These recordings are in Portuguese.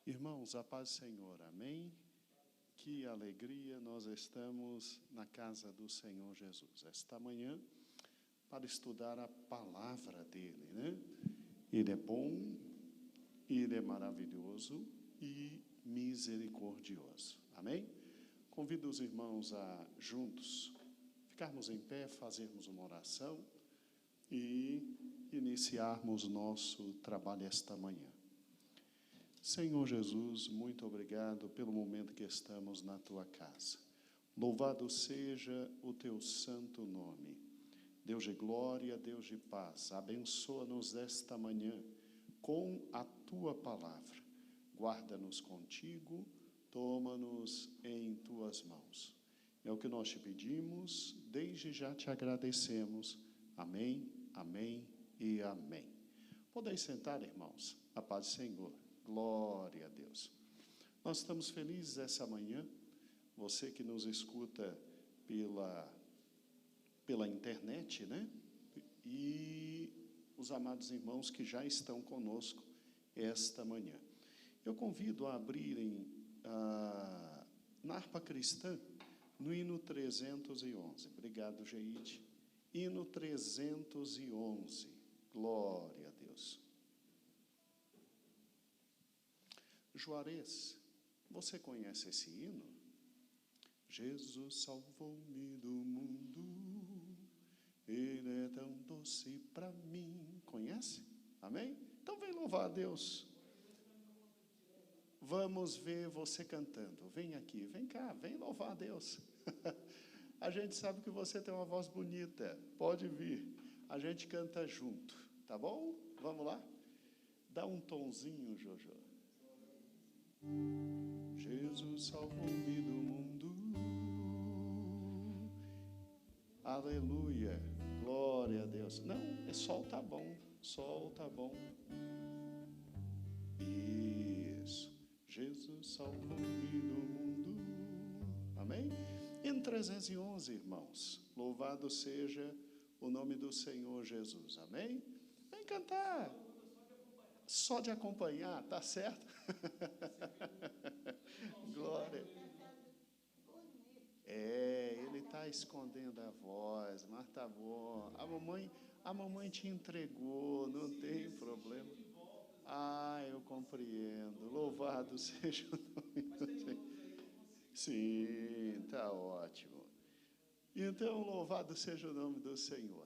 Irmãos, a paz do Senhor, amém? Que alegria, nós estamos na casa do Senhor Jesus, esta manhã, para estudar a palavra dEle, né? Ele é bom, Ele é maravilhoso e misericordioso, amém? Convido os irmãos a, juntos, ficarmos em pé, fazermos uma oração e iniciarmos nosso trabalho esta manhã. Senhor Jesus, muito obrigado pelo momento que estamos na Tua casa. Louvado seja o Teu santo nome. Deus de glória, Deus de paz, abençoa-nos esta manhã com a Tua palavra. Guarda-nos contigo, toma-nos em Tuas mãos. É o que nós te pedimos, desde já te agradecemos. Amém, amém e amém. Podeis sentar, irmãos, a paz do Senhor. Glória a Deus. Nós estamos felizes essa manhã, você que nos escuta pela internet, né? E os amados irmãos que já estão conosco esta manhã. Eu convido a abrirem na harpa cristã, no hino 311. Obrigado, Geide. Hino 311. Glória a Deus. Juarez, você conhece esse hino? Jesus salvou-me do mundo, Ele é tão doce para mim. Conhece? Amém? Então vem louvar a Deus. Vamos ver você cantando. Vem aqui, vem cá, vem louvar a Deus. A gente sabe que você tem uma voz bonita, pode vir. A gente canta junto, tá bom? Vamos lá? Dá um tonzinho, Jojo. Jesus salvou-me do mundo, aleluia, glória a Deus. Não, sol tá bom, sol tá bom. Isso, Jesus salvou-me do mundo, amém? Em 311, irmãos, louvado seja o nome do Senhor Jesus, amém? Vem cantar. Só de acompanhar, tá certo? Glória. Ele está escondendo a voz, mas tá bom. A mamãe te entregou, não tem problema. Eu compreendo. Louvado seja o nome do Senhor. Sim, tá ótimo. Então, louvado seja o nome do Senhor.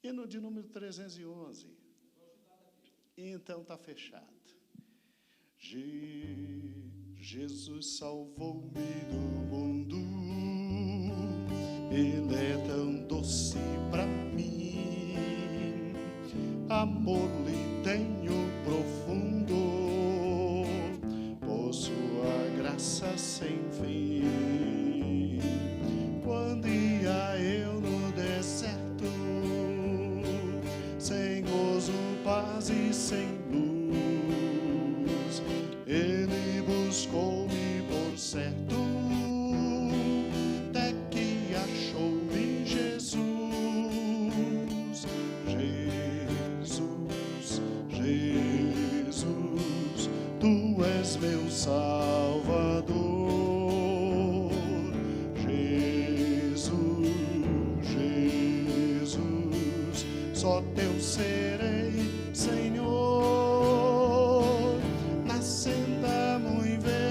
Hino de número 311. Então está fechado. Jesus salvou-me do mundo, Ele é tão doce para mim. Amor lhe tenho profundo, por sua graça sem fim. Quando ia eu no deserto, sem gozo, paz e sem luz, Ele buscou-me por certo, até que achou-me Jesus. Jesus, Jesus, Tu és meu Salvador. Jesus, Jesus, só Teu serei, Senhor, na senda muito verdadeira,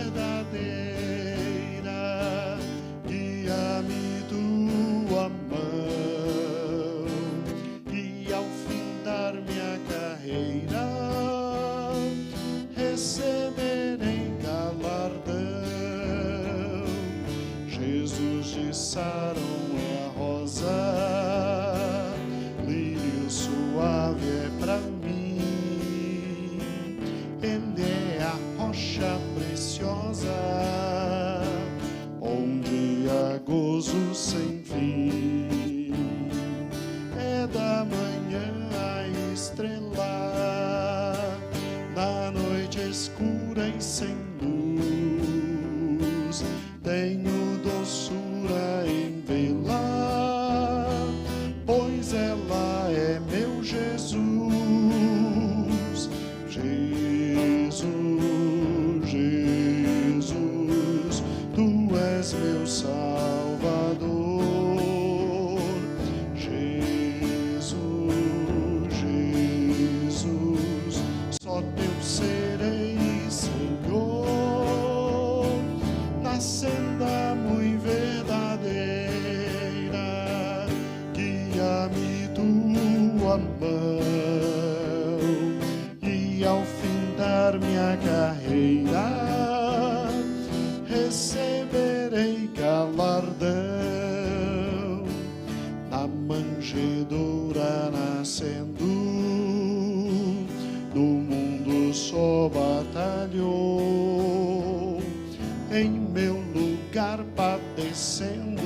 guia-me Tua mão, e ao findar minha carreira, receberei galardão. Jesus de Sarão é a rosa, lírio suave é pra mim. Ele é a rocha preciosa, onde há gozo sem fim. É da manhã a estrela, na noite escura e sem luz, tenho doçura em vê-la, pois ela é meu Jesus. Jesus, na senda muito verdadeira, guia-me tua mão, e ao findar minha carreira, receberei galardão na manjedoura nascendo. No mundo só batalhou, em meu lugar padecendo,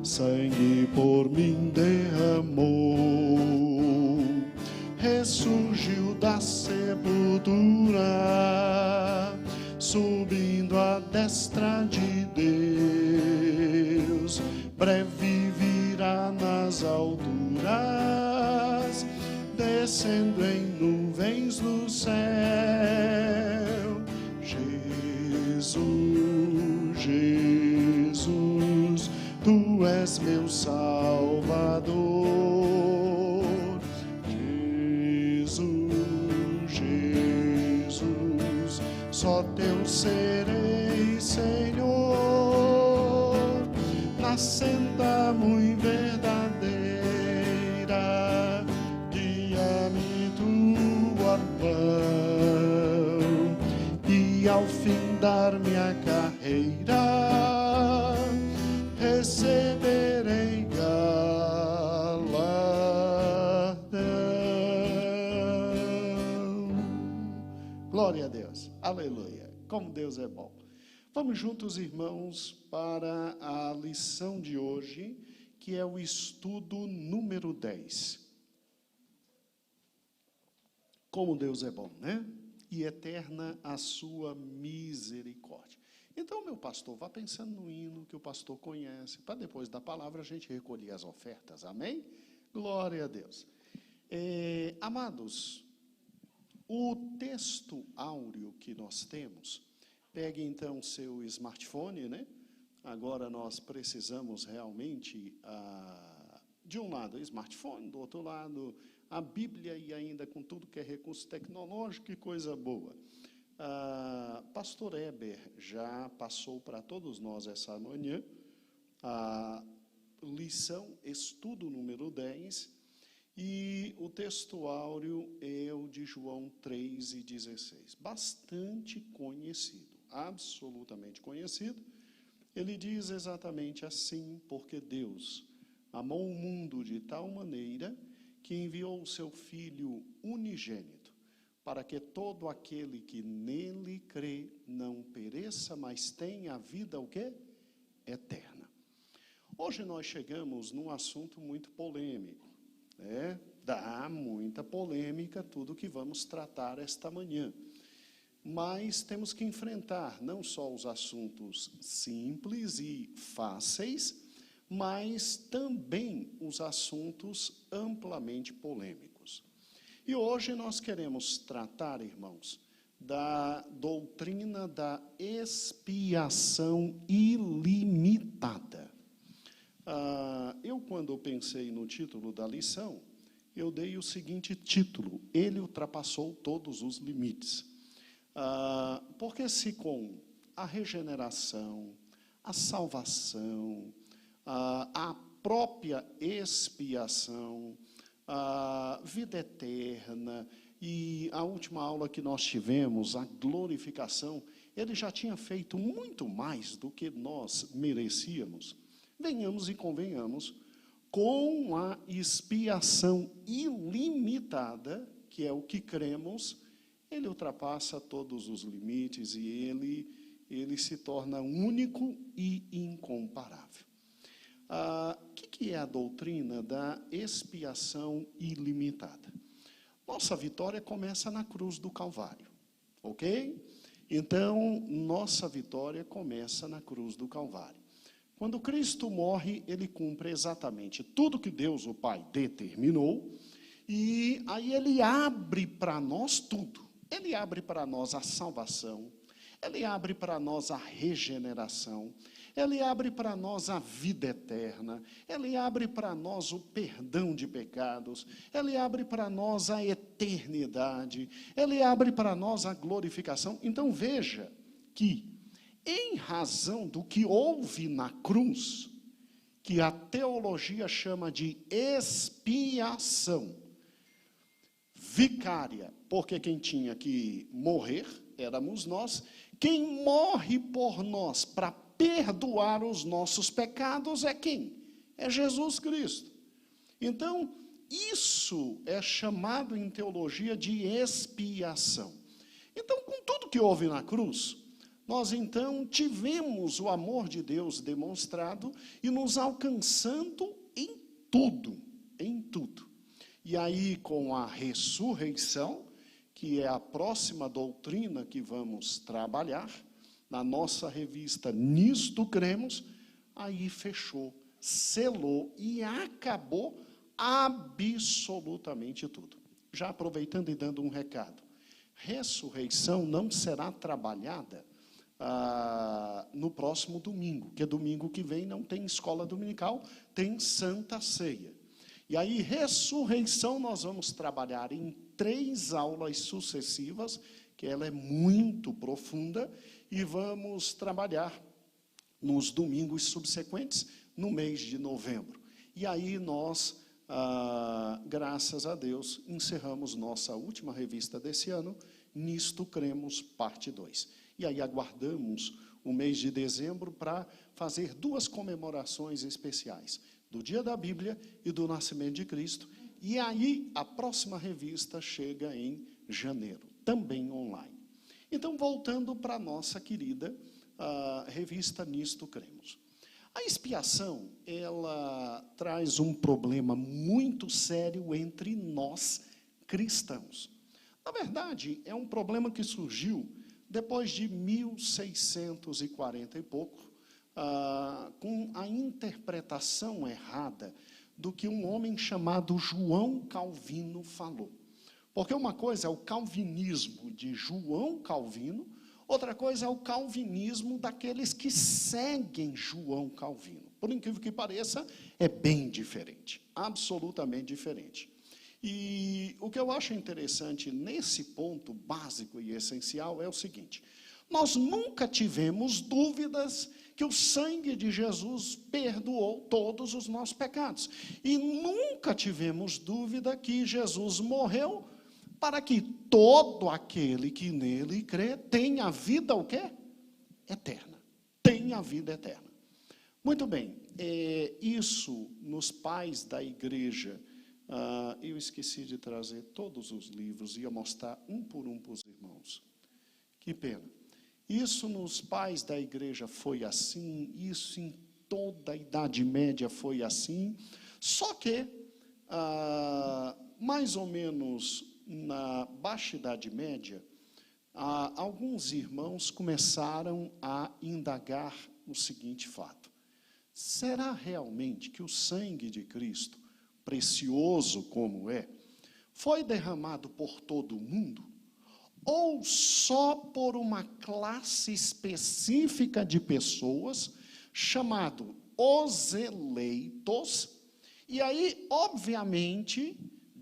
sangue por mim derramou, ressurgiu da sepultura, subindo à destra de Deus, breve virá nas alturas, descendo em nuvens do céu. Jesus, Jesus, tu és meu Salvador. Jesus, Jesus, só teu serei, Senhor, na senda muito verdadeira, guia-me tua mão, e ao findar minha carreira, receberei galardão. Glória a Deus, aleluia, como Deus é bom. Vamos juntos, irmãos, para a lição de hoje, que é o estudo número 10. Como Deus é bom, né? E eterna a sua misericórdia. Então, meu pastor, vá pensando no hino que o pastor conhece, para depois da palavra a gente recolher as ofertas, amém? Glória a Deus. Amados, o texto áureo que nós temos, pegue então seu smartphone, né? Agora nós precisamos realmente, de um lado, o smartphone, do outro lado, a Bíblia, e ainda com tudo que é recurso tecnológico, que coisa boa. Pastor Eber já passou para todos nós essa manhã a lição, estudo número 10, e o texto áureo é o de João 3:16, bastante conhecido, absolutamente conhecido. Ele diz exatamente assim: porque Deus amou o mundo de tal maneira que enviou o seu Filho unigênito, para que todo aquele que nele crê não pereça, mas tenha a vida o quê? Eterna. Hoje nós chegamos num assunto muito polêmico, né? Dá muita polêmica tudo que vamos tratar esta manhã. Mas temos que enfrentar não só os assuntos simples e fáceis, mas também os assuntos amplamente polêmicos. E hoje nós queremos tratar, irmãos, da doutrina da expiação ilimitada. Eu, quando pensei no título da lição, eu dei o seguinte título: Ele ultrapassou todos os limites. Porque se com a regeneração, a salvação, a própria expiação, a vida eterna e a última aula que nós tivemos, a glorificação, ele já tinha feito muito mais do que nós merecíamos. Venhamos e convenhamos, com a expiação ilimitada, que é o que cremos, ele ultrapassa todos os limites e ele se torna único e incomparável. O que é a doutrina da expiação ilimitada? Nossa vitória começa na cruz do Calvário, ok? Então, nossa vitória começa na cruz do Calvário. Quando Cristo morre, ele cumpre exatamente tudo que Deus, o Pai, determinou, e aí ele abre para nós tudo. Ele abre para nós a salvação, ele abre para nós a regeneração, ele abre para nós a vida eterna, ele abre para nós o perdão de pecados, ele abre para nós a eternidade, ele abre para nós a glorificação. Então veja que em razão do que houve na cruz, que a teologia chama de expiação vicária, porque quem tinha que morrer éramos nós, quem morre por nós para perdoar os nossos pecados é quem? É Jesus Cristo. Então, isso é chamado em teologia de expiação. Então, com tudo que houve na cruz, nós então tivemos o amor de Deus demonstrado e nos alcançando em tudo, em tudo. E aí, com a ressurreição, que é a próxima doutrina que vamos trabalhar, na nossa revista Nisto Cremos, aí fechou, selou e acabou absolutamente tudo. Já aproveitando e dando um recado, ressurreição não será trabalhada no próximo domingo, que domingo que vem não tem escola dominical, tem Santa Ceia. E aí, ressurreição, nós vamos trabalhar em 3 aulas sucessivas, que ela é muito profunda, e vamos trabalhar nos domingos subsequentes, no mês de novembro. E aí nós, graças a Deus, encerramos nossa última revista desse ano, Nisto Cremos, parte 2. E aí aguardamos o mês de dezembro para fazer 2 comemorações especiais, do Dia da Bíblia e do Nascimento de Cristo. E aí a próxima revista chega em janeiro, também online. Então, voltando para a nossa querida revista Nisto Cremos. A expiação, ela traz um problema muito sério entre nós cristãos. Na verdade, é um problema que surgiu depois de 1640 e pouco, com a interpretação errada do que um homem chamado João Calvino falou. Porque uma coisa é o calvinismo de João Calvino, outra coisa é o calvinismo daqueles que seguem João Calvino. Por incrível que pareça, é bem diferente, absolutamente diferente. E o que eu acho interessante nesse ponto básico e essencial é o seguinte: nós nunca tivemos dúvidas que o sangue de Jesus perdoou todos os nossos pecados. E nunca tivemos dúvida que Jesus morreu para que todo aquele que nele crê tenha vida o quê? Eterna. Tenha vida eterna. Muito bem, isso nos pais da igreja, eu esqueci de trazer todos os livros, ia mostrar um por um para os irmãos. Que pena. Isso nos pais da igreja foi assim, isso em toda a Idade Média foi assim, só que, mais ou menos na Baixa Idade Média, alguns irmãos começaram a indagar o seguinte fato: será realmente que o sangue de Cristo, precioso como é, foi derramado por todo o mundo? Ou só por uma classe específica de pessoas, chamado os eleitos? E aí, obviamente,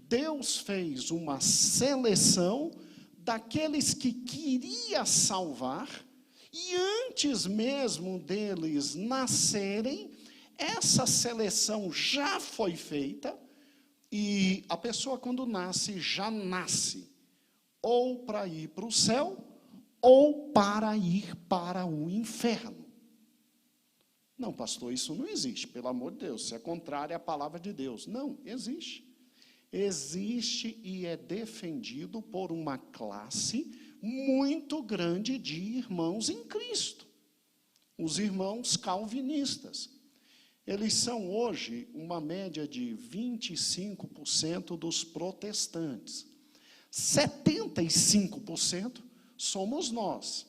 Deus fez uma seleção daqueles que queria salvar, e antes mesmo deles nascerem, essa seleção já foi feita, e a pessoa, quando nasce, já nasce ou para ir para o céu, ou para ir para o inferno. Não, pastor, isso não existe, pelo amor de Deus, isso é contrário à palavra de Deus. Não, existe. Existe e é defendido por uma classe muito grande de irmãos em Cristo. Os irmãos calvinistas. Eles são hoje uma média de 25% dos protestantes. 75% somos nós,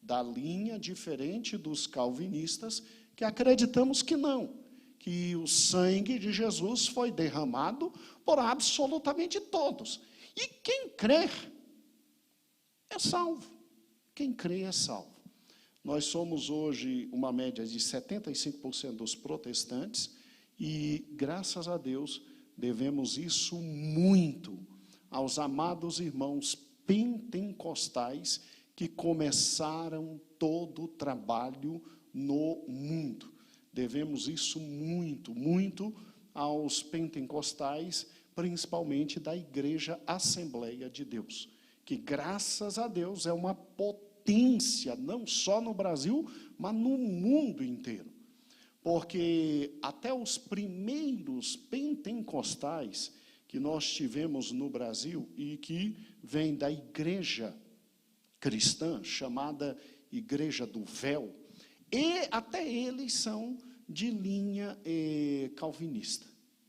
da linha diferente dos calvinistas, que acreditamos que não, que o sangue de Jesus foi derramado por absolutamente todos. E quem crer é salvo. Quem crê é salvo. Nós somos hoje uma média de 75% dos protestantes e, graças a Deus, devemos isso muito aos amados irmãos pentecostais que começaram todo o trabalho no mundo. Devemos isso muito, muito aos pentecostais, principalmente da Igreja Assembleia de Deus, que, graças a Deus, é uma potência, não só no Brasil, mas no mundo inteiro. Porque até os primeiros pentecostais que nós tivemos no Brasil e que vem da igreja cristã, chamada Igreja do Véu, e até eles são de linha calvinista.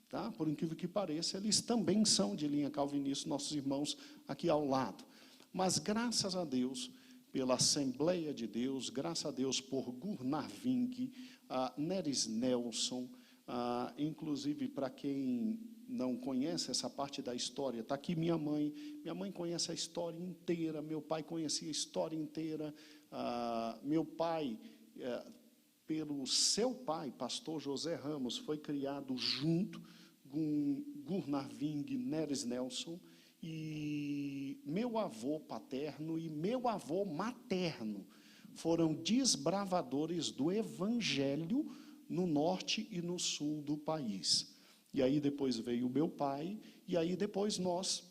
Tá? Por incrível que pareça, eles também são de linha calvinista, nossos irmãos aqui ao lado. Mas, graças a Deus, pela Assembleia de Deus, graças a Deus por Gurnarving, Neres Nelson, inclusive, para quem não conhece essa parte da história, está aqui minha mãe conhece a história inteira, meu pai conhecia a história inteira, meu pai, pelo seu pai, pastor José Ramos, foi criado junto com Gurnarving, Neres Nelson, e meu avô paterno e meu avô materno foram desbravadores do Evangelho no norte e no sul do país. E aí depois veio o meu pai, e aí depois nós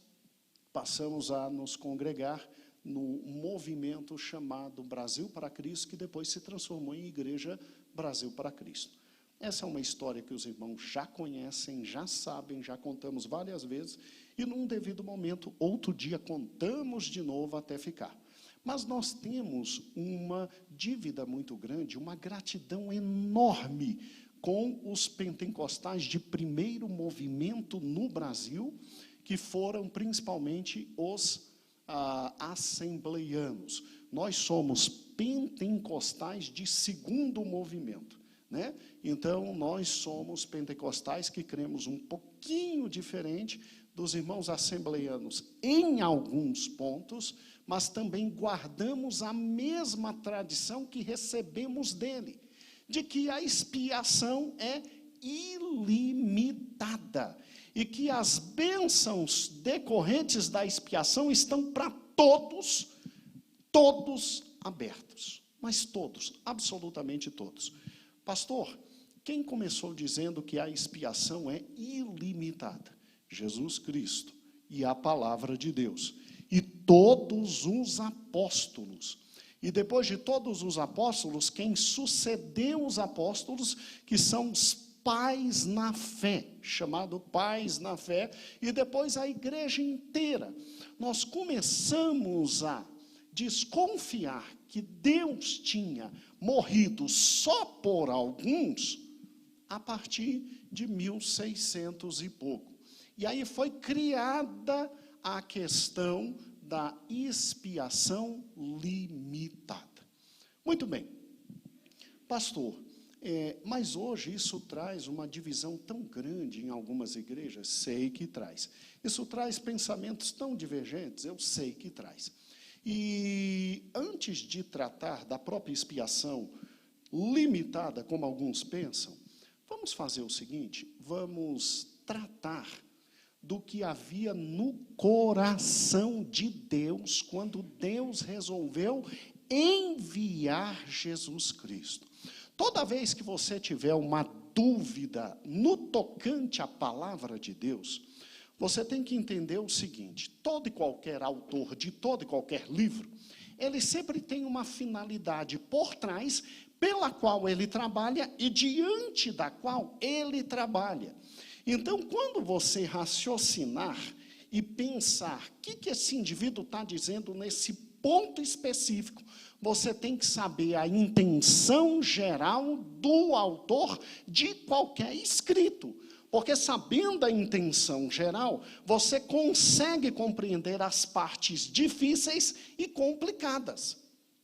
passamos a nos congregar no movimento chamado Brasil para Cristo, que depois se transformou em Igreja Brasil para Cristo. Essa é uma história que os irmãos já conhecem, já sabem, já contamos várias vezes, e num devido momento, outro dia, contamos de novo até ficar. Mas nós temos uma dívida muito grande, uma gratidão enorme com os pentecostais de primeiro movimento no Brasil, que foram principalmente os assembleianos. Nós somos pentecostais de segundo movimento, né? Então, nós somos pentecostais que cremos um pouquinho diferente dos irmãos assembleianos em alguns pontos, mas também guardamos a mesma tradição que recebemos dele, de que a expiação é ilimitada e que as bênçãos decorrentes da expiação estão para todos abertos, mas todos, absolutamente todos. Pastor, quem começou dizendo que a expiação é ilimitada? Jesus Cristo e a palavra de Deus, e todos os apóstolos. E depois de todos os apóstolos, quem sucedeu os apóstolos, que são os pais na fé, chamado pais na fé, e depois a igreja inteira. Nós começamos a desconfiar que Deus tinha morrido só por alguns a partir de 1600 e pouco. E aí foi criada a questão da expiação limitada. Muito bem, pastor, mas hoje isso traz uma divisão tão grande em algumas igrejas? Sei que traz. Isso traz pensamentos tão divergentes? Eu sei que traz. E antes de tratar da própria expiação limitada, como alguns pensam, vamos fazer o seguinte, vamos tratar do que havia no coração de Deus, quando Deus resolveu enviar Jesus Cristo. Toda vez que você tiver uma dúvida no tocante à palavra de Deus, você tem que entender o seguinte: todo e qualquer autor de todo e qualquer livro, ele sempre tem uma finalidade por trás, pela qual ele trabalha e diante da qual ele trabalha. Então, quando você raciocinar e pensar o que esse indivíduo está dizendo nesse ponto específico, você tem que saber a intenção geral do autor de qualquer escrito. Porque sabendo a intenção geral, você consegue compreender as partes difíceis e complicadas.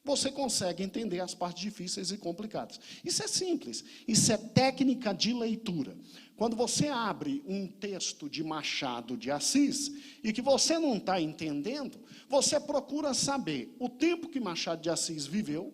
Você consegue entender as partes difíceis e complicadas. Isso é simples, isso é técnica de leitura. Quando você abre um texto de Machado de Assis e que você não está entendendo, você procura saber o tempo que Machado de Assis viveu,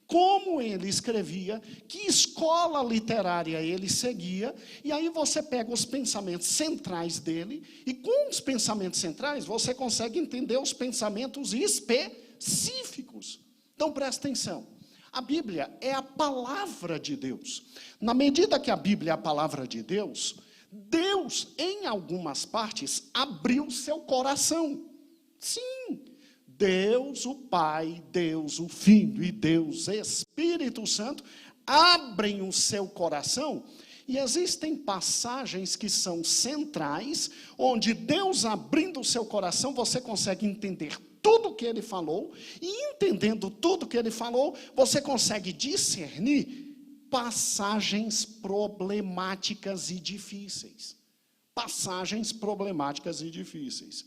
como ele escrevia, que escola literária ele seguia, e aí você pega os pensamentos centrais dele, e com os pensamentos centrais você consegue entender os pensamentos específicos. específicos. Então, presta atenção. A Bíblia é a palavra de Deus. Na medida que a Bíblia é a palavra de Deus, Deus, em algumas partes, abriu seu coração. Sim, Deus o Pai, Deus o Filho e Deus Espírito Santo abrem o seu coração. E existem passagens que são centrais, onde Deus abrindo o seu coração, você consegue entender tudo o que ele falou, e entendendo tudo o que ele falou, você consegue discernir passagens problemáticas e difíceis. Passagens problemáticas e difíceis.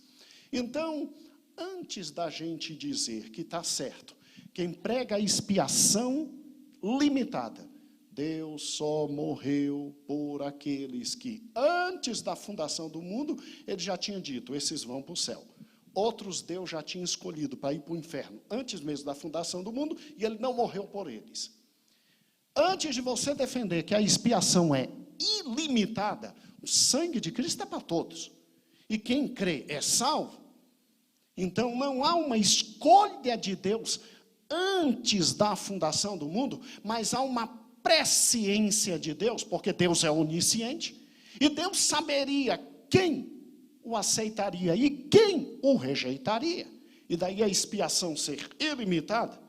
Então, antes da gente dizer que está certo, quem prega a expiação limitada, Deus só morreu por aqueles que, antes da fundação do mundo, ele já tinha dito, esses vão para o céu. Outros Deus já tinha escolhido para ir para o inferno, antes mesmo da fundação do mundo, e ele não morreu por eles. Antes de você defender que a expiação é ilimitada, o sangue de Cristo é para todos. E quem crê é salvo. Então não há uma escolha de Deus antes da fundação do mundo, mas há uma presciência de Deus, porque Deus é onisciente, e Deus saberia quem o aceitaria e quem o rejeitaria. E daí a expiação ser ilimitada,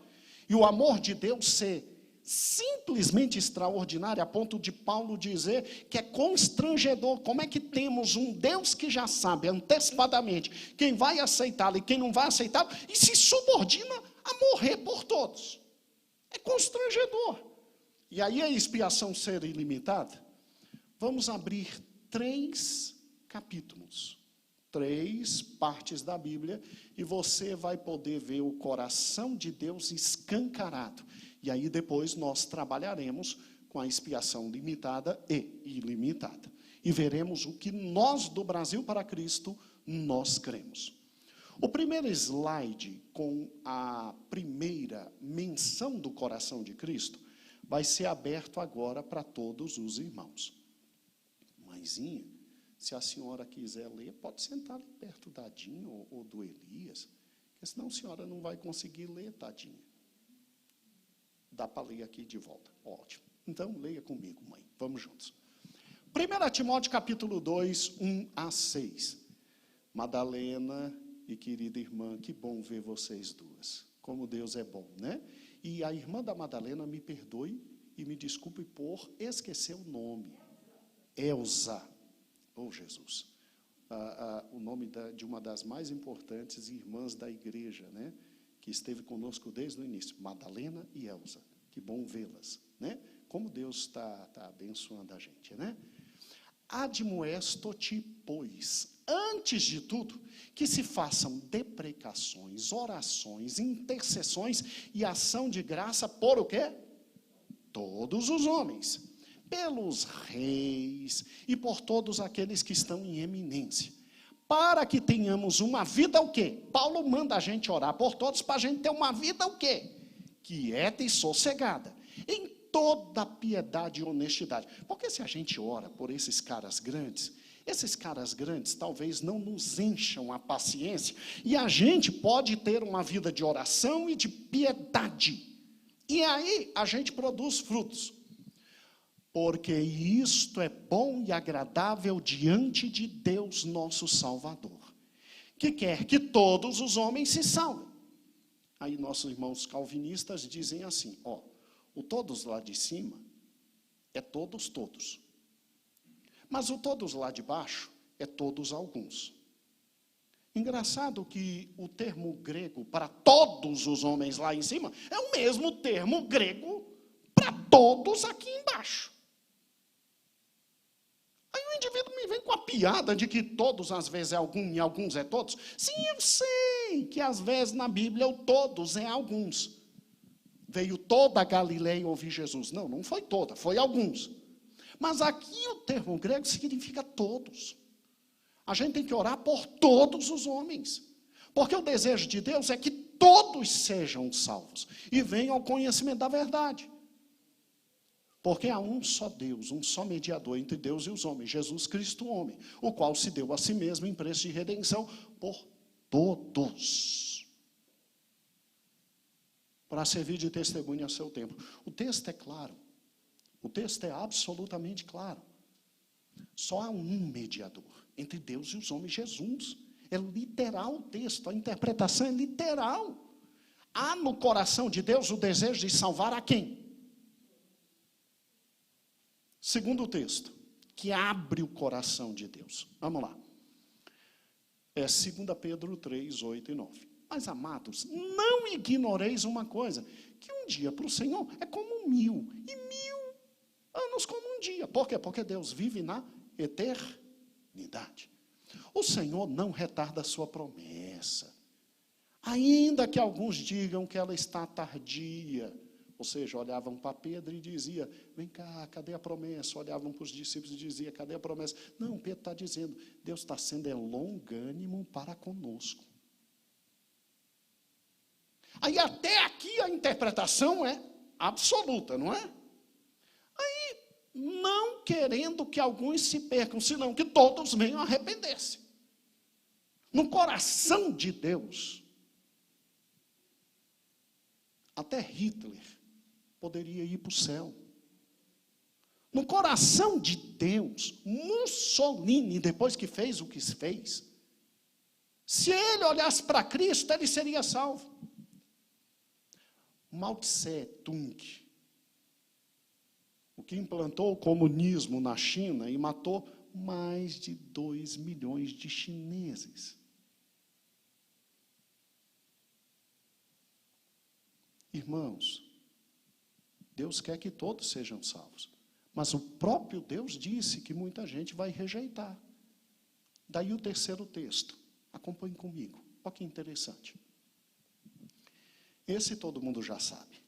e o amor de Deus ser simplesmente extraordinário, a ponto de Paulo dizer que é constrangedor. Como é que temos um Deus que já sabe antecipadamente quem vai aceitá-lo e quem não vai aceitá-lo, e se subordina a morrer por todos? É constrangedor. E aí a expiação ser ilimitada, vamos abrir 3 capítulos, 3 partes da Bíblia, e você vai poder ver o coração de Deus escancarado. E aí depois nós trabalharemos com a expiação limitada e ilimitada. E veremos o que nós, do Brasil para Cristo, nós cremos. O primeiro slide, com a primeira menção do coração de Cristo, vai ser aberto agora para todos os irmãos. Mãezinha, se a senhora quiser ler, pode sentar ali perto da Dinha ou do Elias, porque senão a senhora não vai conseguir ler, tadinha. Dá para ler aqui de volta. Ótimo. Então, leia comigo, mãe. Vamos juntos. 1 Timóteo capítulo 2, 1 a 6. Madalena e querida irmã, que bom ver vocês duas. Como Deus é bom, né? E a irmã da Madalena, me perdoe e me desculpe por esquecer o nome. Elza. Oh, Jesus. O nome de uma das mais importantes irmãs da igreja, né? Que esteve conosco desde o início, Madalena e Elza. Que bom vê-las, né? Como Deus está abençoando a gente, né? Admoesto-te, pois, antes de tudo, que se façam deprecações, orações, intercessões e ação de graça por o quê? Todos os homens, pelos reis e por todos aqueles que estão em eminência, para que tenhamos uma vida o quê? Paulo manda a gente orar por todos para a gente ter uma vida o quê? Quieta e sossegada, em toda piedade e honestidade. Porque se a gente ora por esses caras grandes talvez não nos encham a paciência, e a gente pode ter uma vida de oração e de piedade, e aí a gente produz frutos. Porque isto é bom e agradável diante de Deus nosso Salvador, que quer que todos os homens se salvem. Aí nossos irmãos calvinistas dizem assim, o todos lá de cima é todos, todos. Mas o todos lá de baixo é todos alguns. Engraçado que o termo grego para todos os homens lá em cima é o mesmo termo grego para todos aqui embaixo. Aí o indivíduo me vem com a piada de que todos às vezes é algum e alguns é todos. Sim, eu sei que às vezes na Bíblia o todos é alguns. Veio toda a Galileia ouvir Jesus. Não, não foi toda, foi alguns. Mas aqui o termo grego significa todos. A gente tem que orar por todos os homens. Porque o desejo de Deus é que todos sejam salvos e venham ao conhecimento da verdade. Porque há um só Deus, um só mediador entre Deus e os homens, Jesus Cristo, homem, o qual se deu a si mesmo em preço de redenção por todos. para servir de testemunho a seu tempo. O texto é claro. O texto é absolutamente claro. Só há um mediador entre Deus e os homens, Jesus. É literal o texto, a interpretação é literal. Há no coração de Deus o desejo de salvar a quem? Segundo o texto, que abre o coração de Deus. Vamos lá. É 2 Pedro 3, 8 e 9. Mas, amados, não ignoreis uma coisa, que um dia para o Senhor é como 1000, e 1000 anos como um dia. Por quê? Porque Deus vive na eternidade. O Senhor não retarda a sua promessa. Ainda que alguns digam que ela está tardia. Ou seja, olhavam para Pedro e diziam, vem cá, cadê a promessa? Olhavam para os discípulos e diziam, cadê a promessa? Não, Pedro está dizendo, Deus está sendo longânimo para conosco. Aí até aqui a interpretação é absoluta, não é? Aí, não querendo que alguns se percam, senão que todos venham a arrepender-se. No coração de Deus, até Hitler poderia ir para o céu. No coração de Deus, Mussolini, depois que fez o que fez, se ele olhasse para Cristo, ele seria salvo. Mao Tse Tung, o que implantou o comunismo na China e matou mais de 2 milhões de chineses. Irmãos, Deus quer que todos sejam salvos. Mas o próprio Deus disse que muita gente vai rejeitar. Daí o terceiro texto. Acompanhe comigo. Olha que interessante. Esse todo mundo já sabe.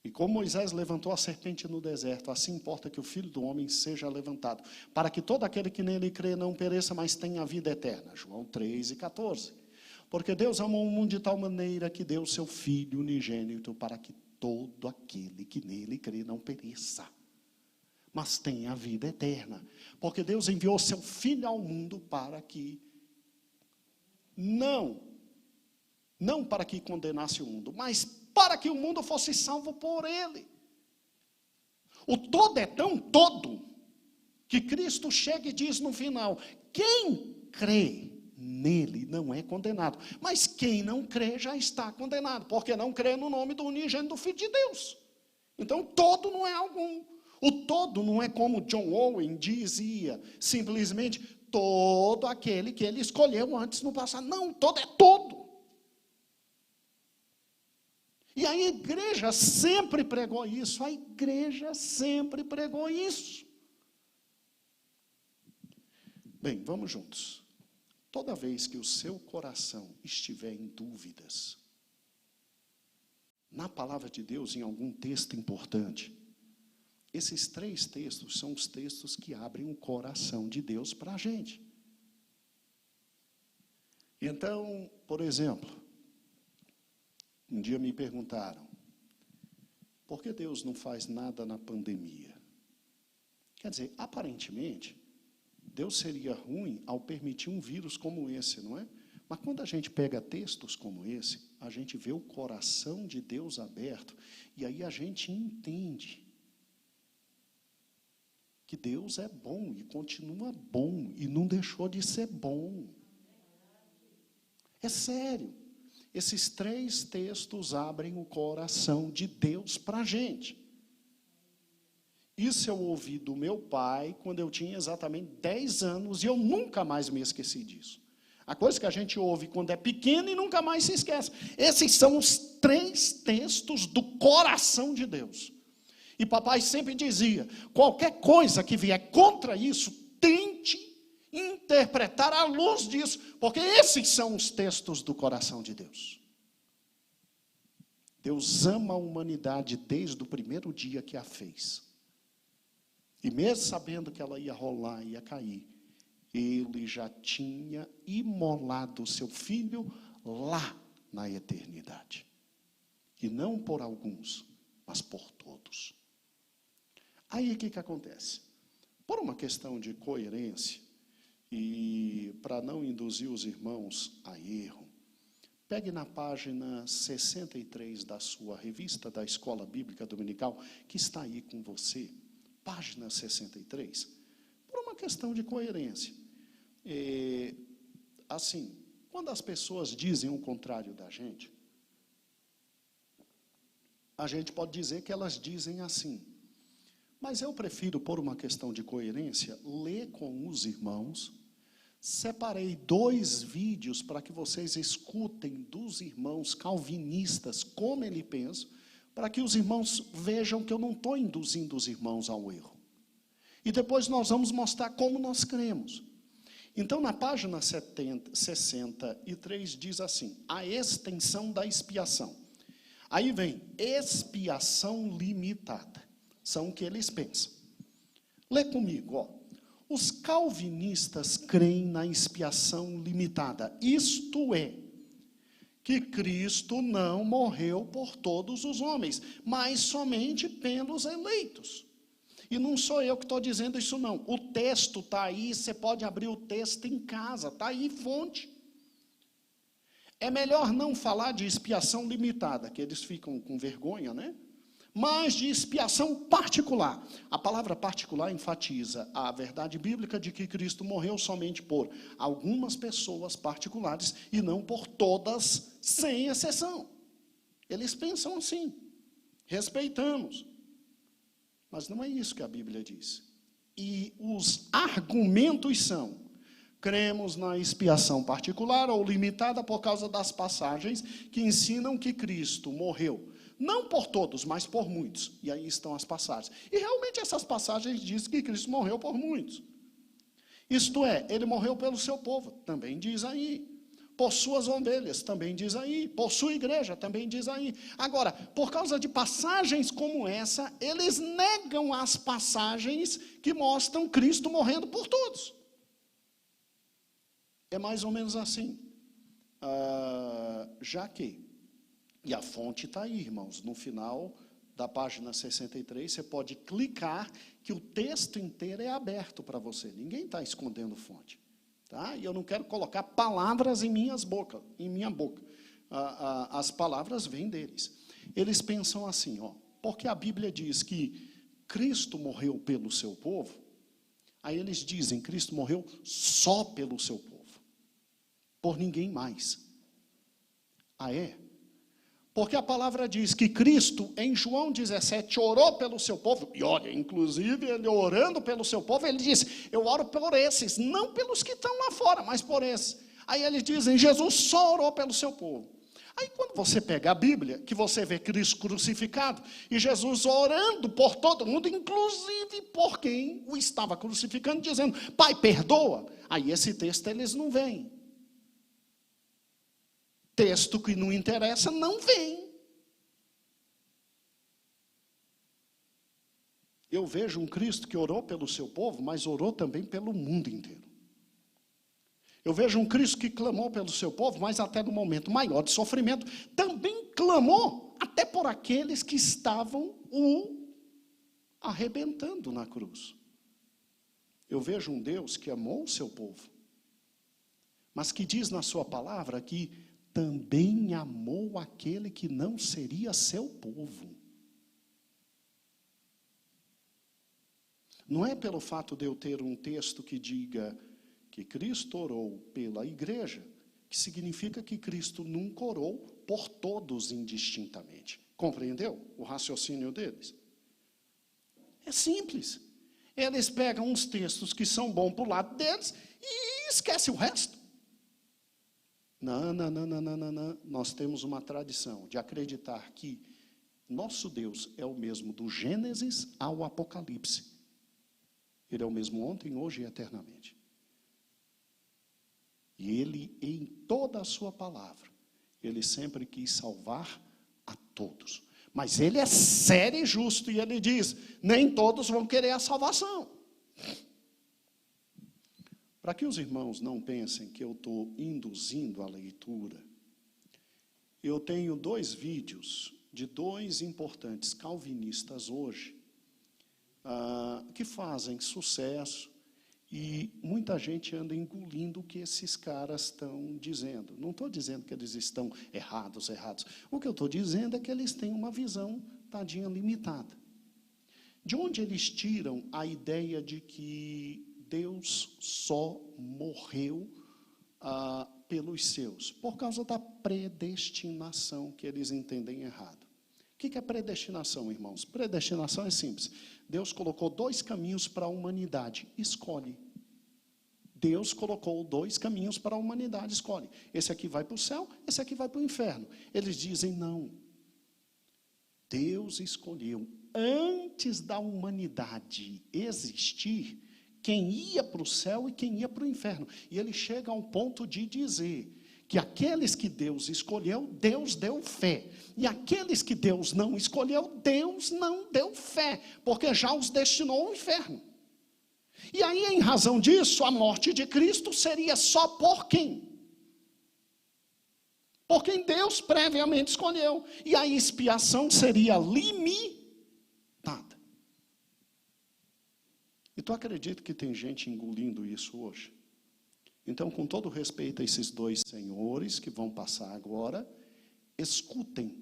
E como Moisés levantou a serpente no deserto, assim importa que o Filho do Homem seja levantado, para que todo aquele que nele crê não pereça, mas tenha a vida eterna. João 3 e 14. Porque Deus amou o mundo de tal maneira que deu o seu Filho unigênito para que todo aquele que nele crê não pereça, mas tenha a vida eterna. Porque Deus enviou o seu Filho ao mundo para que não para que condenasse o mundo, mas para que o mundo fosse salvo por ele. O todo é tão todo, que Cristo chega e diz no final, quem crê nele não é condenado, mas quem não crê já está condenado, porque não crê no nome do unigênito do Filho de Deus. Então, todo não é algum. O todo não é como John Owen dizia, simplesmente todo aquele que ele escolheu antes no passado. Não, todo é todo. E a igreja sempre pregou isso, a igreja sempre pregou isso. Bem, vamos juntos. Toda vez que o seu coração estiver em dúvidas, na palavra de Deus, em algum texto importante, esses 3 textos são os textos que abrem o coração de Deus para a gente. Então, por exemplo, um dia me perguntaram, por que Deus não faz nada na pandemia? Quer dizer, aparentemente, Deus seria ruim ao permitir um vírus como esse, não é? Mas quando a gente pega textos como esse, a gente vê o coração de Deus aberto, e aí a gente entende que Deus é bom e continua bom, e não deixou de ser bom. É sério. Esses 3 textos abrem o coração de Deus para a gente. Isso eu ouvi do meu pai quando eu tinha exatamente 10 anos e eu nunca mais me esqueci disso. A coisa que a gente ouve quando é pequeno e nunca mais se esquece. Esses são os 3 textos do coração de Deus. E papai sempre dizia, qualquer coisa que vier contra isso, tente interpretar à luz disso, porque esses são os textos do coração de Deus. Deus ama a humanidade desde o primeiro dia que a fez. E mesmo sabendo que ela ia rolar, ia cair, ele já tinha imolado o seu filho lá na eternidade. E não por alguns, mas por todos. Aí o que acontece? Por uma questão de coerência, e para não induzir os irmãos a erro, Pegue na página 63 da sua revista da Escola Bíblica Dominical, que está aí com você, página 63, por uma questão de coerência. Assim, quando as pessoas dizem o contrário da gente, a gente pode dizer que elas dizem assim. Mas eu prefiro, por uma questão de coerência, ler com os irmãos. Separei 2 vídeos para que vocês escutem dos irmãos calvinistas como ele pensa, para que os irmãos vejam que eu não estou induzindo os irmãos ao erro. E depois nós vamos mostrar como nós cremos. Então, na página 63 diz assim, a extensão da expiação. Aí vem expiação limitada. São o que eles pensam. Lê comigo, ó. Os calvinistas creem na expiação limitada. Isto é, que Cristo não morreu por todos os homens, mas somente pelos eleitos. E não sou eu que estou dizendo isso, não. O texto está aí, você pode abrir o texto em casa, está aí, fonte. É melhor não falar de expiação limitada, que eles ficam com vergonha, né? Mas de expiação particular. A palavra particular enfatiza a verdade bíblica de que Cristo morreu somente por algumas pessoas particulares e não por todas, sem exceção. Eles pensam assim. Respeitamos. Mas não é isso que a Bíblia diz. E os argumentos são: cremos na expiação particular ou limitada por causa das passagens que ensinam que Cristo morreu não por todos, mas por muitos. E aí estão as passagens. E realmente essas passagens dizem que Cristo morreu por muitos. Isto é, ele morreu pelo seu povo, também diz aí. Por suas ovelhas, também diz aí. Por sua igreja, também diz aí. Agora, por causa de passagens como essa, eles negam as passagens que mostram Cristo morrendo por todos. É mais ou menos assim. Já que... E a fonte está aí, irmãos. No final da página 63, você pode clicar que o texto inteiro é aberto para você. Ninguém está escondendo fonte. Tá? E eu não quero colocar palavras em minha boca. As palavras vêm deles. Eles pensam assim, ó, porque a Bíblia diz que Cristo morreu pelo seu povo, aí eles dizem, Cristo morreu só pelo seu povo. Por ninguém mais. Ah, é? Porque a palavra diz que Cristo, em João 17, orou pelo seu povo. E olha, inclusive, ele orando pelo seu povo, ele disse, eu oro por esses, não pelos que estão lá fora, mas por esses. Aí eles dizem, Jesus só orou pelo seu povo. Aí quando você pega a Bíblia, que você vê Cristo crucificado, e Jesus orando por todo mundo, inclusive por quem o estava crucificando, dizendo, Pai, perdoa. Aí esse texto eles não veem. Texto que não interessa, não vem. Eu vejo um Cristo que orou pelo seu povo, mas orou também pelo mundo inteiro. Eu vejo um Cristo que clamou pelo seu povo, mas até no momento maior de sofrimento, também clamou até por aqueles que estavam o arrebentando na cruz. Eu vejo um Deus que amou o seu povo, mas que diz na sua palavra que também amou aquele que não seria seu povo. Não é pelo fato de eu ter um texto que diga que Cristo orou pela igreja, que significa que Cristo nunca orou por todos indistintamente. Compreendeu o raciocínio deles? É simples. Eles pegam uns textos que são bons para o lado deles e esquecem o resto. Não. Nós temos uma tradição de acreditar que nosso Deus é o mesmo do Gênesis ao Apocalipse. Ele é o mesmo ontem, hoje e eternamente. E ele, em toda a sua palavra, ele sempre quis salvar a todos. Mas ele é sério e justo, e ele diz, nem todos vão querer a salvação. Para que os irmãos não pensem que eu estou induzindo a leitura, eu tenho 2 vídeos de 2 importantes calvinistas hoje, que fazem sucesso E muita gente anda engolindo o que esses caras estão dizendo. Não estou dizendo que eles estão errados. O que eu estou dizendo é que eles têm uma visão, tadinha, limitada. De onde eles tiram a ideia de que Deus só morreu pelos seus? Por causa da predestinação, que eles entendem errado. O que é predestinação, irmãos? Predestinação é simples. Deus colocou 2 caminhos para a humanidade. Escolhe. Deus colocou 2 caminhos para a humanidade. Escolhe. Esse aqui vai para o céu, esse aqui vai para o inferno. Eles dizem não. Deus escolheu, antes da humanidade existir, quem ia para o céu e quem ia para o inferno. E ele chega ao ponto de dizer que aqueles que Deus escolheu, Deus deu fé. E aqueles que Deus não escolheu, Deus não deu fé, porque já os destinou ao inferno. E aí, em razão disso, a morte de Cristo seria só por quem? Por quem Deus previamente escolheu. E a expiação seria limitada. E tu acredita que tem gente engolindo isso hoje? Então, com todo respeito a esses 2 senhores que vão passar agora, escutem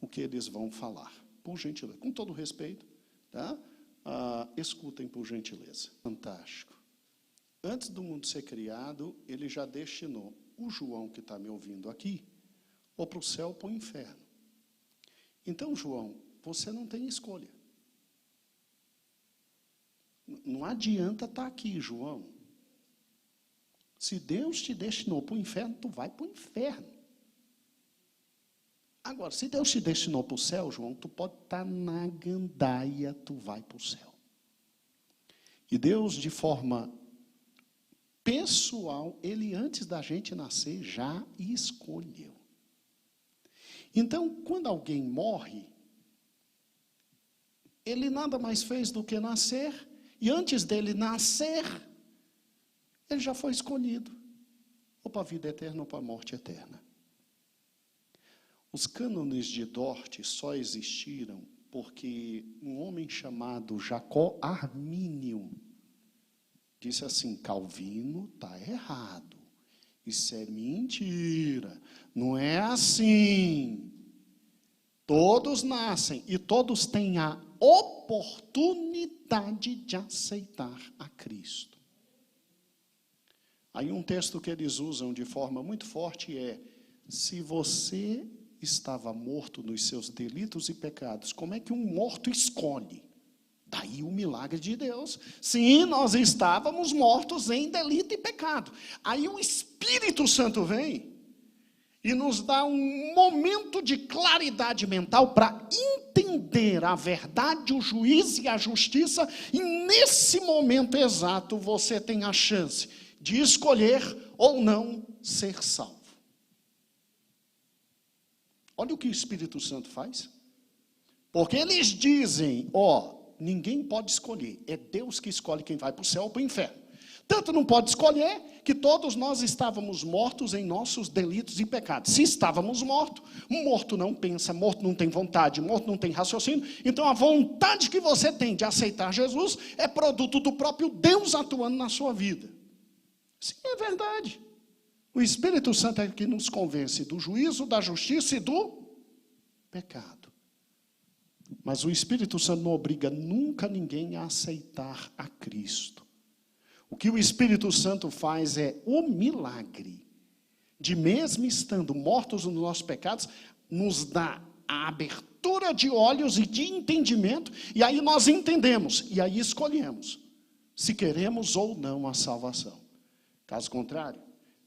o que eles vão falar, por gentileza. Com todo respeito, tá? Escutem por gentileza. Fantástico. Antes do mundo ser criado, ele já destinou o João que está me ouvindo aqui, ou para o céu ou para o inferno. Então, João, você não tem escolha. Não adianta estar aqui, João. Se Deus te destinou para o inferno, tu vai para o inferno. Agora, se Deus te destinou para o céu, João, tu pode estar na gandaia, tu vai para o céu. E Deus, de forma pessoal, ele antes da gente nascer já escolheu. Então, quando alguém morre, ele nada mais fez do que nascer, e antes dele nascer, ele já foi escolhido, ou para a vida eterna ou para a morte eterna. Os cânones de Dort só existiram porque um homem chamado Jacó Armínio disse assim: Calvino está errado, isso é mentira, não é assim. Todos nascem e todos têm a oportunidade de aceitar a Cristo. Aí um texto que eles usam de forma muito forte é: se você estava morto nos seus delitos e pecados, como é que um morto escolhe? Daí o milagre de Deus. Sim, nós estávamos mortos em delito e pecado. Aí o Espírito Santo vem e nos dá um momento de claridade mental para entender a verdade, o juízo e a justiça, e nesse momento exato você tem a chance de escolher ou não ser salvo. Olha o que o Espírito Santo faz. Porque eles dizem, ninguém pode escolher, é Deus que escolhe quem vai para o céu ou para o inferno. Tanto não pode escolher que todos nós estávamos mortos em nossos delitos e pecados. Se estávamos mortos, morto não pensa, morto não tem vontade, morto não tem raciocínio. Então a vontade que você tem de aceitar Jesus é produto do próprio Deus atuando na sua vida. Sim, é verdade. O Espírito Santo é que nos convence do juízo, da justiça e do pecado. Mas o Espírito Santo não obriga nunca ninguém a aceitar a Cristo. O que o Espírito Santo faz é o milagre de, mesmo estando mortos nos nossos pecados, nos dá a abertura de olhos e de entendimento, e aí nós entendemos, e aí escolhemos se queremos ou não a salvação. Caso contrário,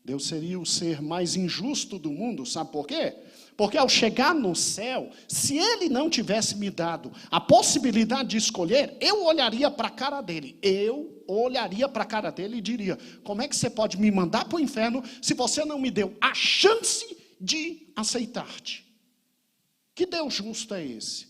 Deus seria o ser mais injusto do mundo, sabe por quê? Porque ao chegar no céu, se Ele não tivesse me dado a possibilidade de escolher, eu olharia para a cara dele. Eu olharia para a cara dele e diria: como é que você pode me mandar para o inferno se você não me deu a chance de aceitar-te? Que Deus justo é esse?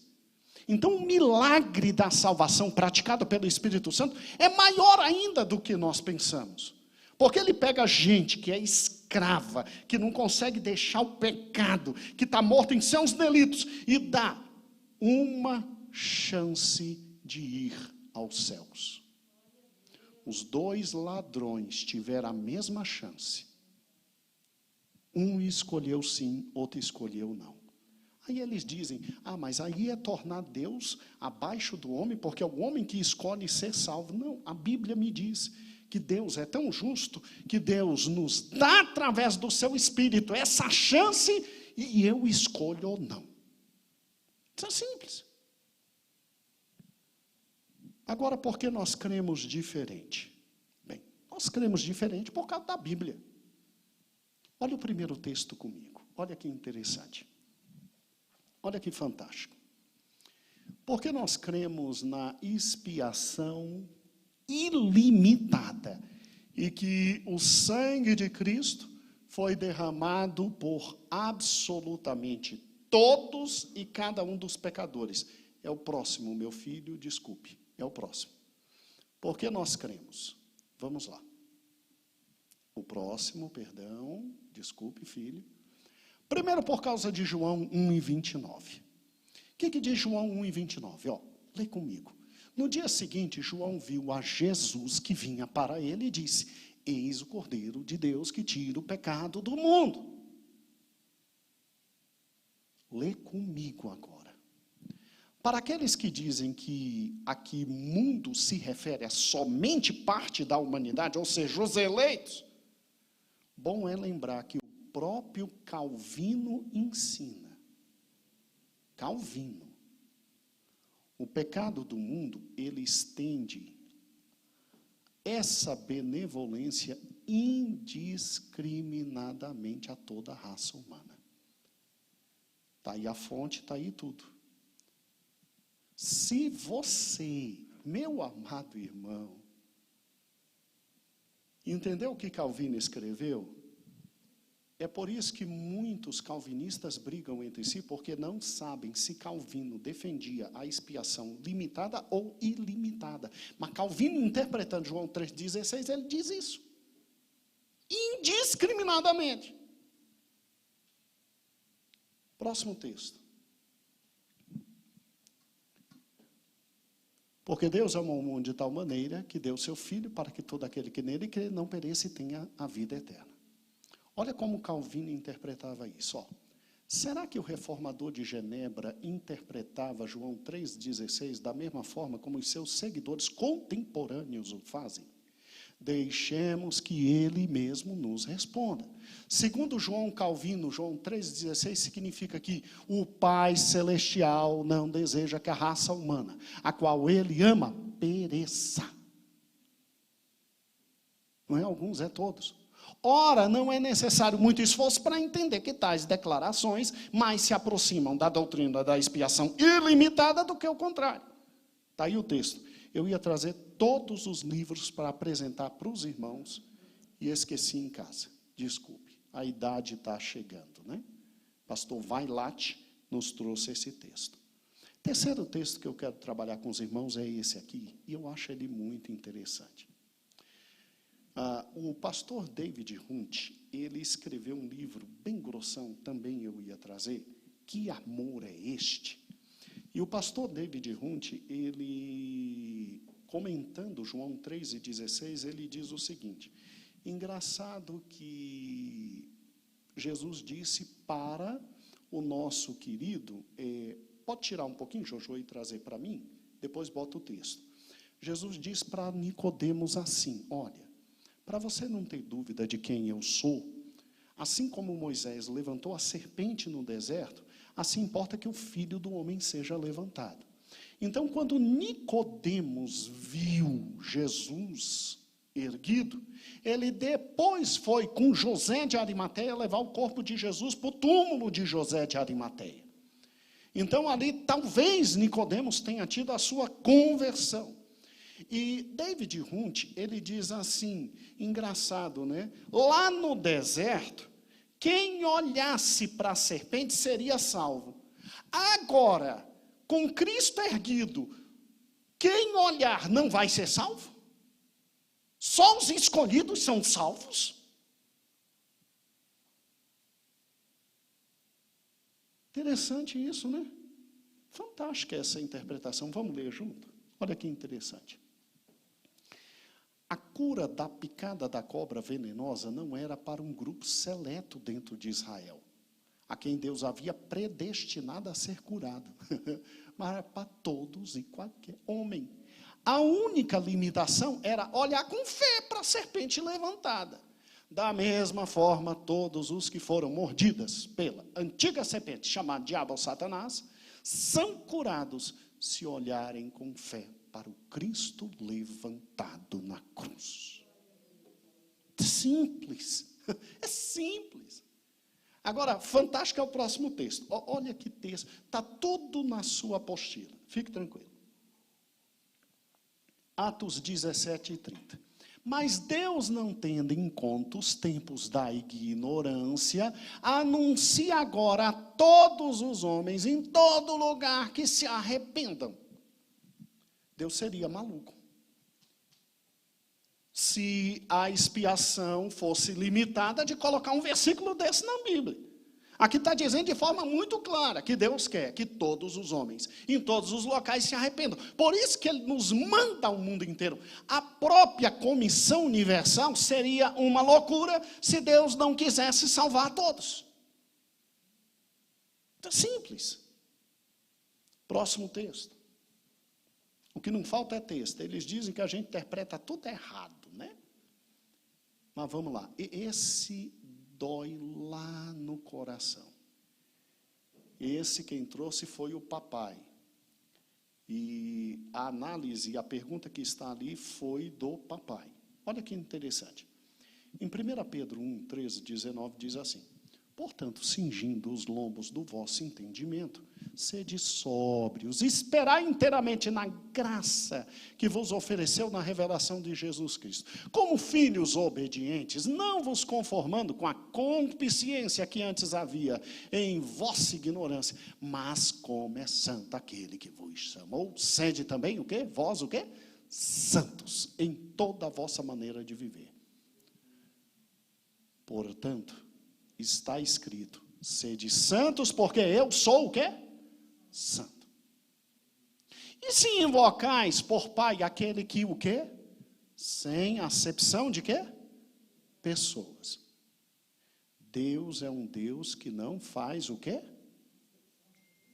Então o milagre da salvação praticado pelo Espírito Santo é maior ainda do que nós pensamos. Porque ele pega gente que é escrava, que não consegue deixar o pecado, que está morto em seus delitos, e dá uma chance de ir aos céus. os dois ladrões tiveram a mesma chance, um escolheu sim, outro escolheu não. Aí eles dizem, mas aí é tornar Deus abaixo do homem, porque é o homem que escolhe ser salvo. Não, a Bíblia me diz que Deus é tão justo, que Deus nos dá através do seu Espírito essa chance, e eu escolho ou não. Isso é simples. Agora, por que nós cremos diferente? Bem, nós cremos diferente por causa da Bíblia. Olha o primeiro texto comigo. Olha que interessante. Olha que fantástico. Porque nós cremos na expiação ilimitada e que o sangue de Cristo foi derramado por absolutamente todos e cada um dos pecadores. É o próximo, meu filho, desculpe. É o próximo. Por que nós cremos? Vamos lá. O próximo, perdão, desculpe, filho. Primeiro, por causa de João 1:29. O que diz João 1:29? Lê comigo. No dia seguinte, João viu a Jesus que vinha para ele e disse: Eis o Cordeiro de Deus que tira o pecado do mundo. Lê comigo agora. Para aqueles que dizem que aqui mundo se refere a somente parte da humanidade, ou seja, os eleitos, bom é lembrar que o próprio Calvino ensina. Calvino. O pecado do mundo, ele estende essa benevolência indiscriminadamente a toda a raça humana. Está aí a fonte, está aí tudo. Se você, meu amado irmão, entendeu o que Calvino escreveu? É por isso que muitos calvinistas brigam entre si, porque não sabem se Calvino defendia a expiação limitada ou ilimitada. Mas Calvino, interpretando João 3,16, ele diz isso. Indiscriminadamente. Próximo texto. Porque Deus amou o mundo de tal maneira que deu seu Filho para que todo aquele que nele crê não pereça e tenha a vida eterna. Olha como Calvino interpretava isso. Será que o reformador de Genebra interpretava João 3,16 da mesma forma como os seus seguidores contemporâneos o fazem? Deixemos que ele mesmo nos responda. Segundo João Calvino, João 3,16 significa que o Pai Celestial não deseja que a raça humana, a qual ele ama, pereça. Não é alguns, é todos. Ora, não é necessário muito esforço para entender que tais declarações mais se aproximam da doutrina da expiação ilimitada do que o contrário. Está aí o texto. Eu ia trazer todos os livros para apresentar para os irmãos e esqueci em casa. Desculpe, a idade está chegando, né? Pastor Vailate nos trouxe esse texto. Terceiro texto que eu quero trabalhar com os irmãos é esse aqui, e eu acho ele muito interessante. O pastor David Hunt, ele escreveu um livro bem grossão, também eu ia trazer, Que Amor é Este? E o pastor David Hunt, ele, comentando João 3,16, ele diz o seguinte: engraçado que Jesus disse para o nosso querido, pode tirar um pouquinho, Jojo, e trazer para mim? Depois bota o texto. Jesus diz para Nicodemos assim: olha, para você não ter dúvida de quem eu sou, assim como Moisés levantou a serpente no deserto, assim importa que o Filho do Homem seja levantado. Então, quando Nicodemos viu Jesus erguido, ele depois foi com José de Arimateia levar o corpo de Jesus para o túmulo de José de Arimateia. Então, ali, talvez Nicodemos tenha tido a sua conversão. E David Hunt, ele diz assim, engraçado, né? Lá no deserto, quem olhasse para a serpente seria salvo. Agora, com Cristo erguido, quem olhar não vai ser salvo? Só os escolhidos são salvos? Interessante isso, né? Fantástica essa interpretação. Vamos ler junto? Olha que interessante. A cura da picada da cobra venenosa não era para um grupo seleto dentro de Israel, a quem Deus havia predestinado a ser curado, mas era para todos e qualquer homem. A única limitação era olhar com fé para a serpente levantada. Da mesma forma, todos os que foram mordidas pela antiga serpente, chamada Diabo ou Satanás, são curados se olharem com fé para o Cristo levantado na cruz. Simples, é simples. Agora, fantástico é o próximo texto. Olha que texto, está tudo na sua apostila, fique tranquilo. Atos 17 e 30. Mas Deus, não tendo em conta os tempos da ignorância, anuncia agora a todos os homens, em todo lugar, que se arrependam. Deus seria maluco se a expiação fosse limitada de colocar um versículo desse na Bíblia. Aqui está dizendo de forma muito clara que Deus quer que todos os homens, em todos os locais, se arrependam. Por isso que Ele nos manda ao mundo inteiro. A própria comissão universal seria uma loucura se Deus não quisesse salvar todos. É simples. Próximo texto. O que não falta é texto. Eles dizem que a gente interpreta tudo errado, né? Mas vamos lá. Esse dói lá no coração. Esse quem trouxe foi o papai. E a análise, a pergunta que está ali foi do papai. Olha que interessante. Em 1 Pedro 1, 13, 19, diz assim: portanto, cingindo os lombos do vosso entendimento, sede sóbrios, esperai inteiramente na graça que vos ofereceu na revelação de Jesus Cristo. Como filhos obedientes, não vos conformando com a concupiscência que antes havia em vossa ignorância, mas como é santo aquele que vos chamou, sede também o quê? Vós o quê? Santos em toda a vossa maneira de viver. Portanto, está escrito: sede santos, porque eu sou o quê? Santo. E se invocais por Pai aquele que o quê? Sem acepção de quê? Pessoas. Deus é um Deus que não faz o quê?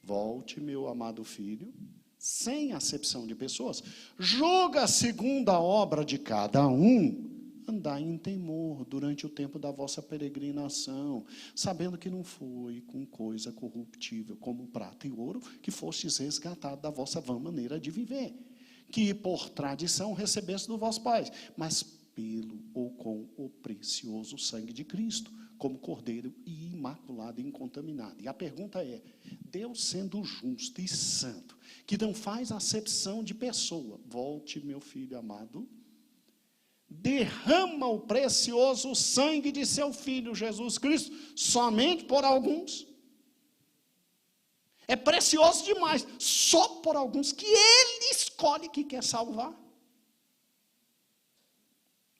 Volte, meu amado filho, sem acepção de pessoas. Julga segundo a obra de cada um. Andai em temor durante o tempo da vossa peregrinação, sabendo que não foi com coisa corruptível, como prata e ouro, que fostes resgatados da vossa vã maneira de viver, que por tradição recebeste dos vossos pais, mas pelo ou com o precioso sangue de Cristo, como cordeiro imaculado e incontaminado. E a pergunta é: Deus sendo justo e santo, que não faz acepção de pessoa, volte, meu filho amado, derrama o precioso sangue de seu Filho Jesus Cristo somente por alguns. É precioso demais, só por alguns que Ele escolhe que quer salvar.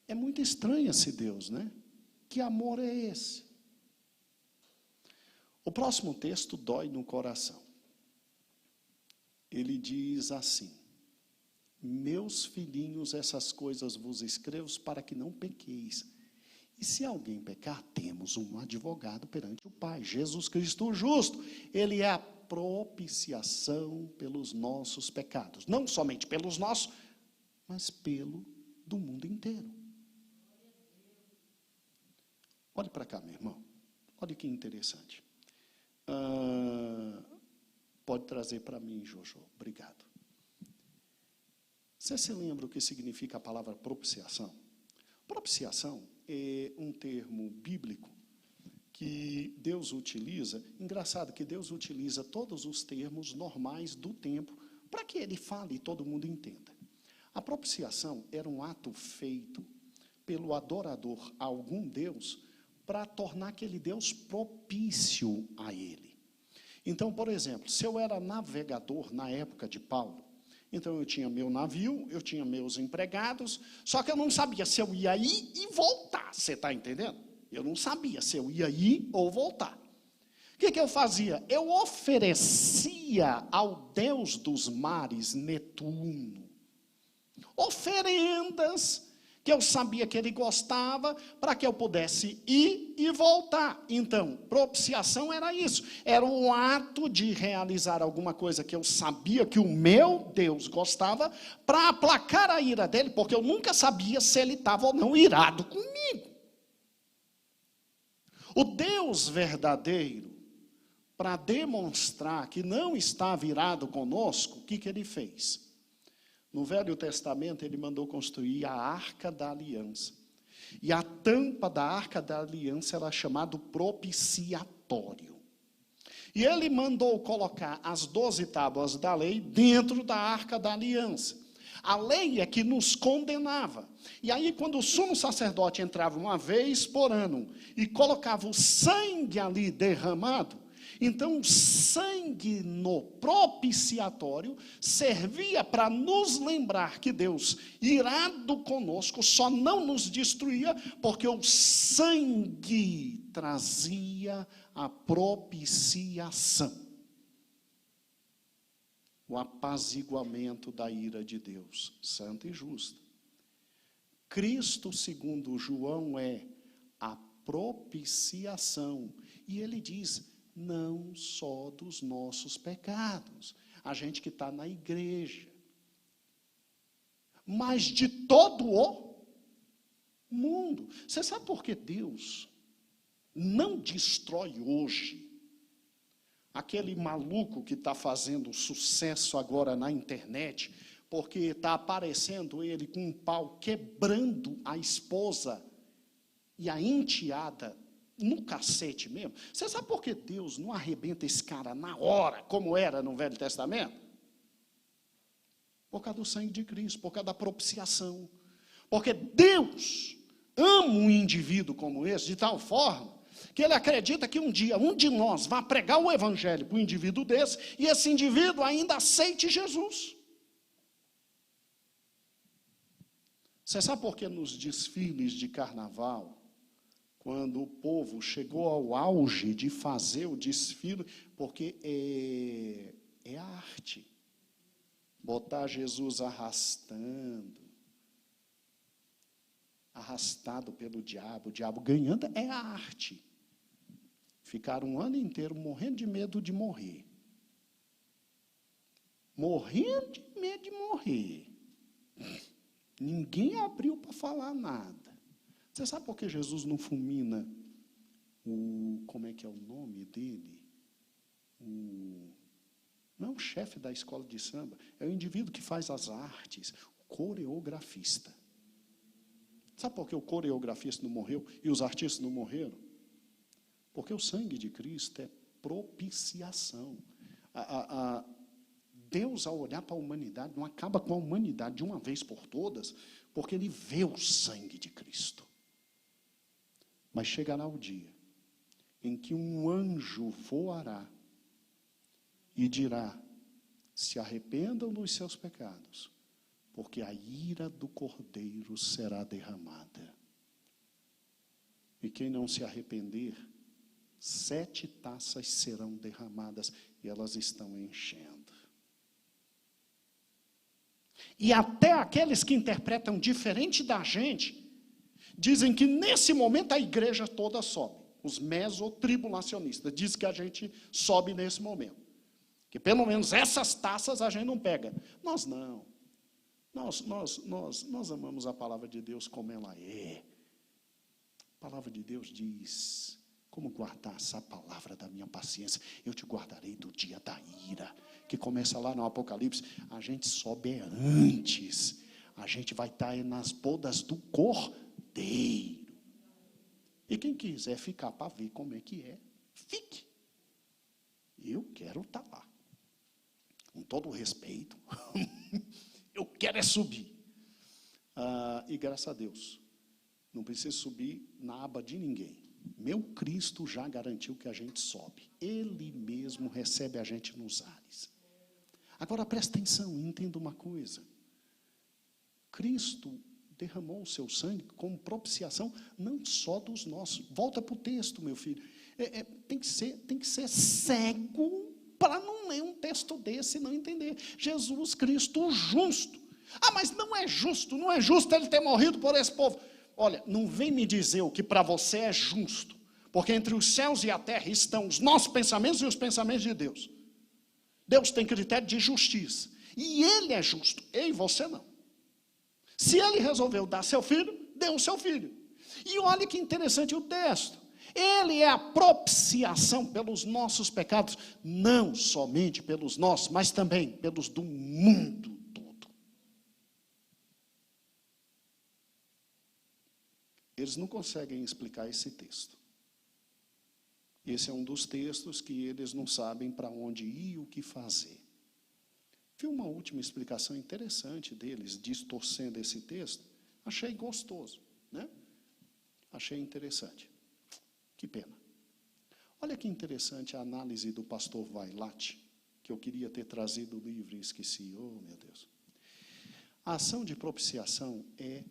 É muito estranho esse Deus, né? Que amor é esse? O próximo texto dói no coração. Ele diz assim: meus filhinhos, essas coisas vos escrevo para que não pequeis. E se alguém pecar, temos um advogado perante o Pai, Jesus Cristo o justo. Ele é a propiciação pelos nossos pecados. Não somente pelos nossos, mas pelo do mundo inteiro. Olhe para cá, meu irmão. Olha que interessante. Pode trazer para mim, Jojo. Obrigado. Você se lembra o que significa a palavra propiciação? Propiciação é um termo bíblico que Deus utiliza. Engraçado que Deus utiliza todos os termos normais do tempo para que Ele fale e todo mundo entenda. A propiciação era um ato feito pelo adorador a algum Deus para tornar aquele Deus propício a ele. Então, por exemplo, se eu era navegador na época de Paulo, então eu tinha meu navio, eu tinha meus empregados, só que eu não sabia se eu ia ir e voltar, você está entendendo? Eu não sabia se eu ia ir ou voltar. O que eu fazia? Eu oferecia ao Deus dos mares, Netuno, oferendas que eu sabia que ele gostava, para que eu pudesse ir e voltar. Então, propiciação era isso, era o ato de realizar alguma coisa que eu sabia que o meu Deus gostava, para aplacar a ira dele, porque eu nunca sabia se ele estava ou não irado comigo. O Deus verdadeiro, para demonstrar que não estava irado conosco, o que ele fez? No Velho Testamento, ele mandou construir a Arca da Aliança. E a tampa da Arca da Aliança era chamado propiciatório. E ele mandou colocar as 12 tábuas da lei dentro da Arca da Aliança. A lei é que nos condenava. E aí, quando o sumo sacerdote entrava uma vez por ano e colocava o sangue ali derramado, então o sangue no propiciatório servia para nos lembrar que Deus, irado conosco, só não nos destruía, porque o sangue trazia a propiciação, o apaziguamento da ira de Deus, santa e justa. Cristo, segundo João, é a propiciação. E ele diz, não só dos nossos pecados, a gente que está na igreja, mas de todo o mundo. Você sabe por que Deus não destrói hoje aquele maluco que está fazendo sucesso agora na internet, porque está aparecendo ele com um pau quebrando a esposa e a enteada no cacete mesmo? Você sabe por que Deus não arrebenta esse cara na hora, como era no Velho Testamento? Por causa do sangue de Cristo, por causa da propiciação. Porque Deus ama um indivíduo como esse, de tal forma, que ele acredita que um dia, um de nós vai pregar o evangelho para um indivíduo desse, e esse indivíduo ainda aceite Jesus. Você sabe por que nos desfiles de carnaval, quando o povo chegou ao auge de fazer o desfile, porque é arte. Botar Jesus arrastado pelo diabo, o diabo ganhando, é a arte. Ficaram um ano inteiro morrendo de medo de morrer. Morrendo de medo de morrer. Ninguém abriu para falar nada. Você sabe por que Jesus não fulmina como é que é o nome dele? Não é o chefe da escola de samba, é o indivíduo que faz as artes, o coreografista. Sabe por que o coreografista não morreu e os artistas não morreram? Porque o sangue de Cristo é propiciação. Deus, ao olhar para a humanidade, não acaba com a humanidade de uma vez por todas, porque ele vê o sangue de Cristo. Mas chegará o dia em que um anjo voará e dirá, se arrependam dos seus pecados, porque a ira do Cordeiro será derramada. E quem não se arrepender, 7 taças serão derramadas, e elas estão enchendo. E até aqueles que interpretam diferente da gente, dizem que nesse momento a igreja toda sobe. Os mesotribulacionistas dizem que a gente sobe nesse momento. Que pelo menos essas taças a gente não pega. Nós não. Nós amamos a palavra de Deus como ela é. A palavra de Deus diz, como guardar essa palavra da minha paciência? Eu te guardarei do dia da ira, que começa lá no Apocalipse. A gente sobe antes. A gente vai estar nas bodas do Cordeiro. E quem quiser ficar para ver como é que é, fique. Eu quero estar lá. Com todo o respeito. Eu quero é subir. E graças a Deus, não precisa subir na aba de ninguém. Meu Cristo já garantiu que a gente sobe. Ele mesmo recebe a gente nos ares. Agora presta atenção, entenda uma coisa. Cristo derramou o seu sangue como propiciação, não só dos nossos. Volta para o texto, meu filho. Tem que ser cego para não ler um texto desse e não entender. Jesus Cristo justo Ah, mas não é justo ele ter morrido por esse povo. Olha, não vem me dizer o que para você é justo, porque entre os céus e a terra estão os nossos pensamentos e os pensamentos de Deus. Deus tem critério de justiça, e Ele é justo, eu e você não. Se Ele resolveu dar seu filho, deu o seu filho. E olha que interessante o texto. Ele é a propiciação pelos nossos pecados, não somente pelos nossos, mas também pelos do mundo todo. Eles não conseguem explicar esse texto. Esse é um dos textos que eles não sabem para onde ir e o que fazer. Vi uma última explicação interessante deles, distorcendo esse texto. Achei gostoso, né? Achei interessante. Que pena. Olha que interessante a análise do pastor Vailate, que eu queria ter trazido o livro e esqueci. Oh, meu Deus. A ação de propiciação é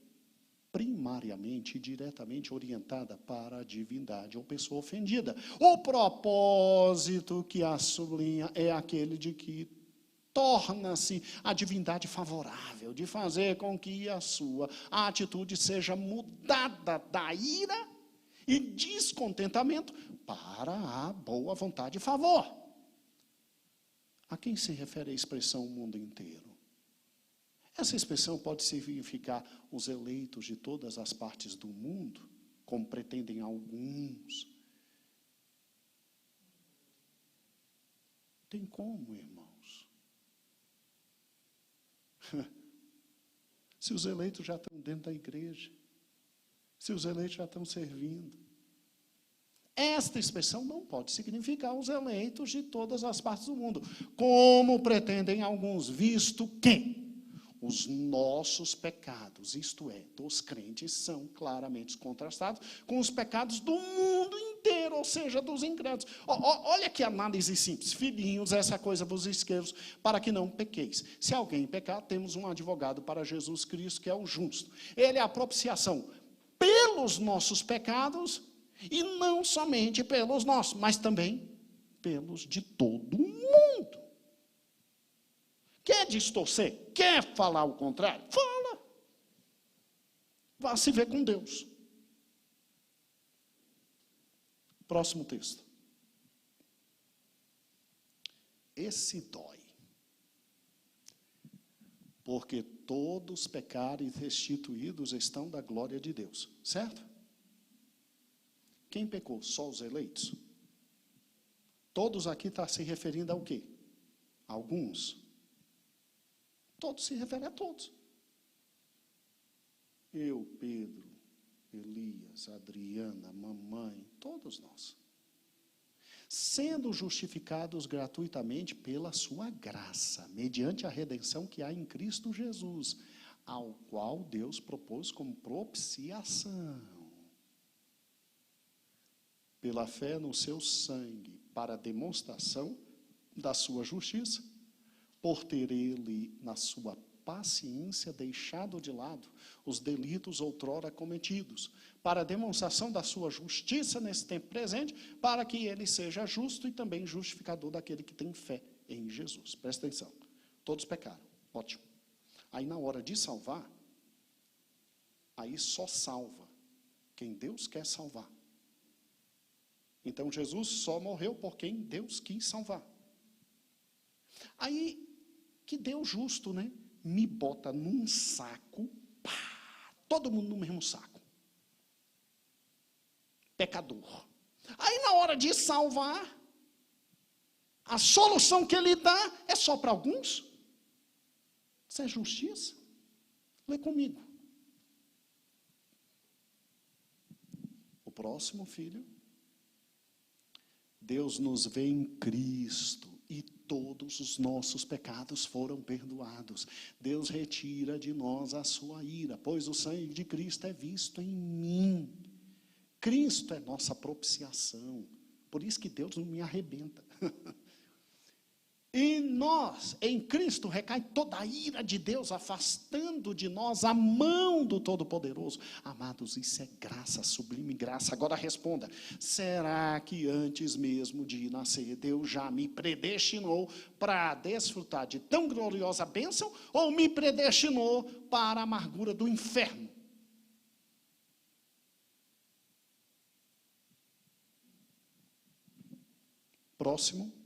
primariamente e diretamente orientada para a divindade ou pessoa ofendida. O propósito que a sublinha é aquele de que torna-se a divindade favorável, de fazer com que a sua atitude seja mudada da ira e descontentamento para a boa vontade e favor. A quem se refere a expressão o mundo inteiro? Essa expressão pode significar os eleitos de todas as partes do mundo, como pretendem alguns. Tem como, irmãos? Se os eleitos já estão dentro da igreja, se os eleitos já estão servindo. Esta expressão não pode significar os eleitos de todas as partes do mundo, como pretendem alguns, visto que os nossos pecados, isto é, dos crentes, são claramente contrastados com os pecados do mundo inteiro, ou seja, dos incrédulos. Olha que análise simples. Filhinhos, essa coisa vos escrevo para que não pequeis. Se alguém pecar, temos um advogado para Jesus Cristo, que é o justo. Ele é a propiciação pelos nossos pecados, e não somente pelos nossos, mas também pelos de todo mundo. Quer distorcer? Quer falar o contrário? Fala. Vá se ver com Deus. Próximo texto. Esse dói. Porque todos pecaram e destituídos estão da glória de Deus. Certo? Quem pecou? Só os eleitos? Todos aqui está se referindo ao quê? Alguns. Todos se referem a todos. Eu, Pedro, Elias, Adriana, mamãe, todos nós. Sendo justificados gratuitamente pela sua graça, mediante a redenção que há em Cristo Jesus, ao qual Deus propôs como propiciação. Pela fé no seu sangue, para a demonstração da sua justiça, por ter ele, na sua paciência, deixado de lado os delitos outrora cometidos, para a demonstração da sua justiça nesse tempo presente, para que ele seja justo e também justificador daquele que tem fé em Jesus. Presta atenção. Todos pecaram. Ótimo. Aí na hora de salvar, aí só salva quem Deus quer salvar. Então Jesus só morreu por quem Deus quis salvar. Aí, que Deus justo, né? Me bota num saco, pá, todo mundo no mesmo saco. Pecador. Aí na hora de salvar, a solução que ele dá é só para alguns? Isso é justiça? Lê comigo. O próximo, filho. Deus nos vê em Cristo e todos os nossos pecados foram perdoados. Deus retira de nós a sua ira, pois o sangue de Cristo é visto em mim. Cristo é nossa propiciação. Por isso que Deus não me arrebenta. Em nós, em Cristo, recai toda a ira de Deus, afastando de nós a mão do Todo-Poderoso. Amados, isso é graça, sublime graça. Agora responda: será que antes mesmo de nascer, Deus já me predestinou para desfrutar de tão gloriosa bênção, ou me predestinou para a amargura do inferno? Próximo.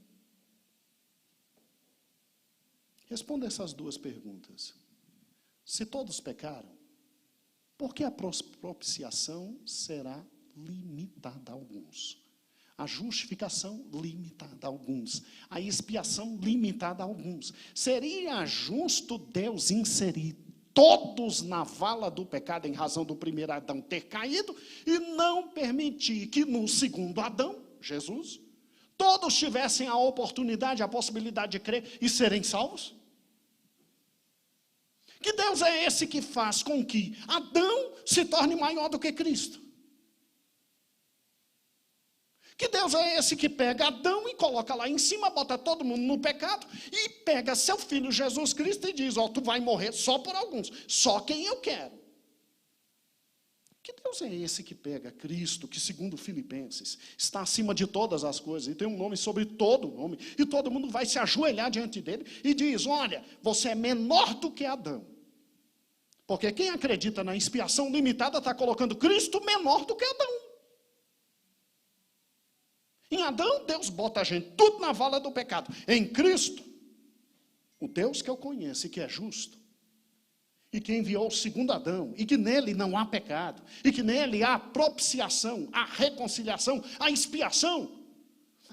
Responda essas duas perguntas. Se todos pecaram, por que a propiciação será limitada a alguns? A justificação limitada a alguns. A expiação limitada a alguns. Seria justo Deus inserir todos na vala do pecado em razão do primeiro Adão ter caído e não permitir que no segundo Adão, Jesus, todos tivessem a oportunidade, a possibilidade de crer e serem salvos? Que Deus é esse que faz com que Adão se torne maior do que Cristo? Que Deus é esse que pega Adão e coloca lá em cima, bota todo mundo no pecado e pega seu filho Jesus Cristo e diz: ó, tu vai morrer só por alguns, só quem eu quero. Que Deus é esse que pega Cristo, que segundo Filipenses, está acima de todas as coisas, e tem um nome sobre todo nome, e todo mundo vai se ajoelhar diante dele, e diz: olha, você é menor do que Adão. Porque quem acredita na expiação limitada está colocando Cristo menor do que Adão. Em Adão, Deus bota a gente tudo na vala do pecado. Em Cristo, o Deus que eu conheço e que é justo, e que enviou o segundo Adão, e que nele não há pecado, e que nele há a propiciação, a reconciliação, a expiação.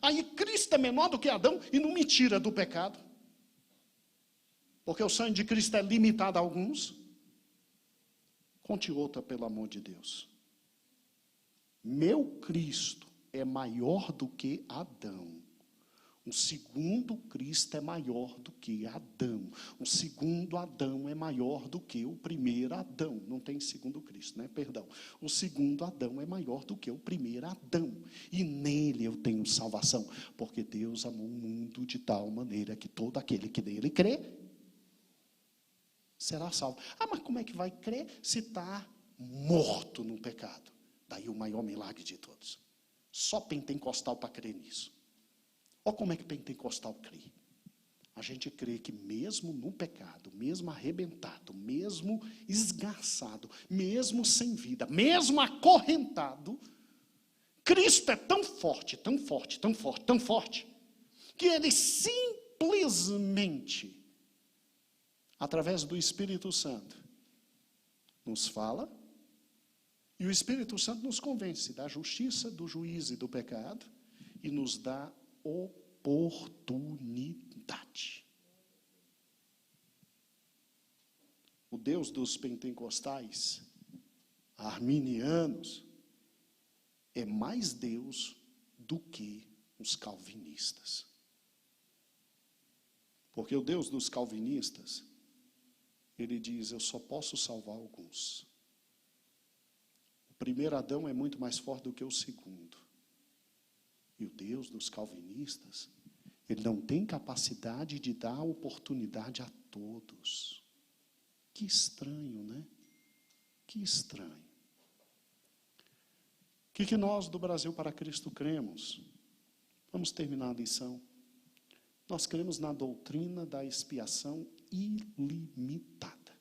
Aí Cristo é menor do que Adão e não me tira do pecado. Porque o sangue de Cristo é limitado a alguns. Conte outra, pelo amor de Deus. Meu Cristo é maior do que Adão. O segundo Cristo é maior do que Adão. O segundo Adão é maior do que o primeiro Adão. Não tem segundo Cristo, né? Perdão. O segundo Adão é maior do que o primeiro Adão. E nele eu tenho salvação. Porque Deus amou o mundo de tal maneira que todo aquele que nele crê será salvo. Ah, mas como é que vai crer se está morto no pecado? Daí o maior milagre de todos. Só pentecostal para crer nisso. Olha como é que pentecostal crê. A gente crê que mesmo no pecado, mesmo arrebentado, mesmo esgarçado, mesmo sem vida, mesmo acorrentado, Cristo é tão forte, tão forte, tão forte, tão forte, que ele simplesmente, através do Espírito Santo, nos fala, e o Espírito Santo nos convence da justiça, do juízo e do pecado, e nos dá oportunidade. O Deus dos pentecostais, arminianos, é mais Deus do que os calvinistas. Porque o Deus dos calvinistas, ele diz: eu só posso salvar alguns. O primeiro Adão é muito mais forte do que o segundo. E o Deus dos calvinistas, ele não tem capacidade de dar oportunidade a todos. Que estranho, né? Que estranho. O que nós do Brasil para Cristo cremos? Vamos terminar a lição. Nós cremos na doutrina da expiação ilimitada.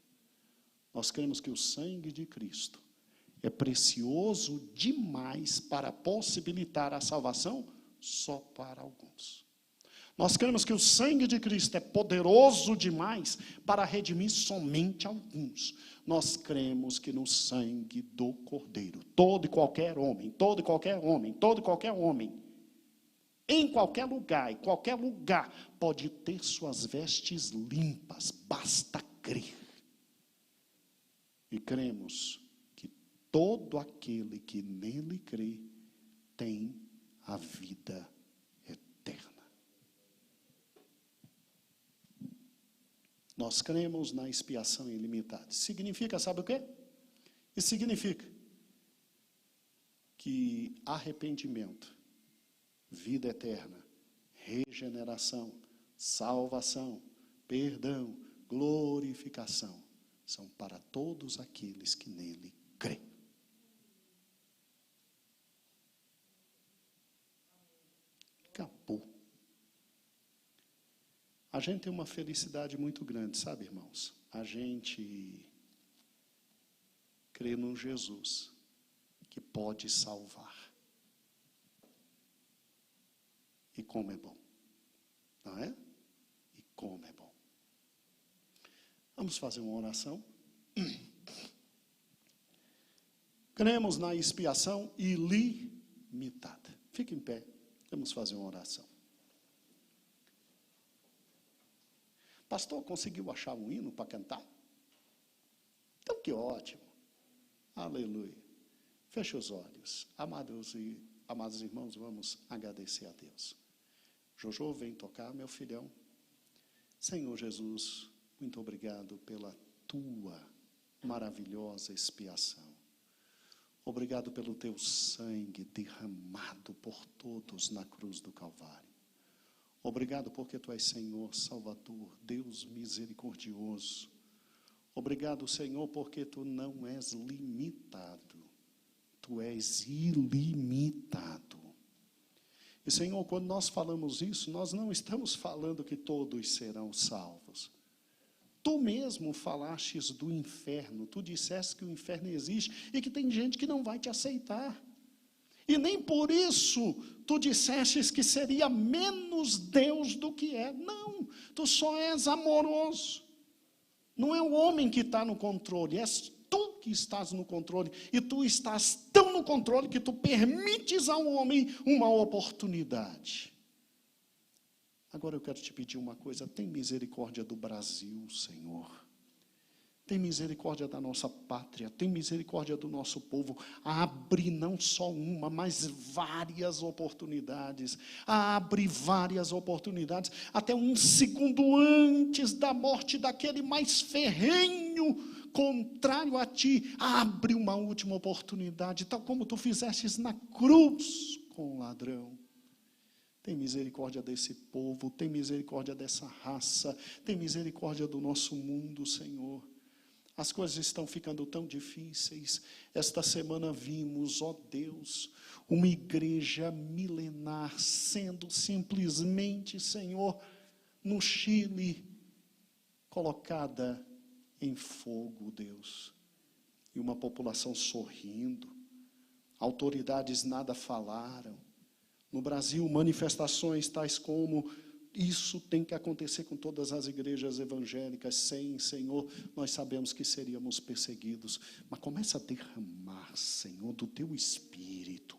Nós cremos que o sangue de Cristo é precioso demais para possibilitar a salvação só para alguns. Nós cremos que o sangue de Cristo é poderoso demais para redimir somente alguns. Nós cremos que no sangue do Cordeiro, todo e qualquer homem, todo e qualquer homem, todo e qualquer homem, em qualquer lugar, pode ter suas vestes limpas, basta crer. E cremos que todo aquele que nele crê tem a vida eterna. Nós cremos na expiação ilimitada. Significa, sabe o quê? Isso significa que arrependimento, vida eterna, regeneração, salvação, perdão, glorificação são para todos aqueles que nele creem. Acabou. A gente tem uma felicidade muito grande, sabe, irmãos? A gente crê num Jesus que pode salvar. E como é bom, não é? E como é bom. Vamos fazer uma oração? Cremos na expiação ilimitada. Fique em pé, vamos fazer uma oração. Pastor, conseguiu achar um hino para cantar? Então que ótimo. Aleluia. Feche os olhos. Amados irmãos, vamos agradecer a Deus. Jojo, vem tocar, meu filhão. Senhor Jesus, muito obrigado pela tua maravilhosa expiação. Obrigado pelo teu sangue derramado por todos na cruz do Calvário. Obrigado porque tu és Senhor, Salvador, Deus misericordioso. Obrigado, Senhor, porque tu não és limitado. Tu és ilimitado. E, Senhor, quando nós falamos isso, nós não estamos falando que todos serão salvos. Tu mesmo falastes do inferno. Tu disseste que o inferno existe e que tem gente que não vai te aceitar. E nem por isso tu dissestes que seria menos Deus do que é. Não, tu só és amoroso. Não é o homem que está no controle, és tu que estás no controle. E tu estás tão no controle que tu permites ao homem uma oportunidade. Agora eu quero te pedir uma coisa, tem misericórdia do Brasil, Senhor. Tem misericórdia da nossa pátria, tem misericórdia do nosso povo. Abre não só uma, mas várias oportunidades. Abre várias oportunidades. Até um segundo antes da morte daquele mais ferrenho contrário a ti. Abre uma última oportunidade, tal como tu fizestes na cruz com o ladrão. Tem misericórdia desse povo, tem misericórdia dessa raça, tem misericórdia do nosso mundo, Senhor. As coisas estão ficando tão difíceis. Esta semana vimos, ó Deus, uma igreja milenar sendo simplesmente, Senhor, no Chile, colocada em fogo, Deus. E uma população sorrindo. Autoridades nada falaram. No Brasil, manifestações tais como: isso tem que acontecer com todas as igrejas evangélicas. Sem Senhor, nós sabemos que seríamos perseguidos. Mas começa a derramar, Senhor, do teu Espírito.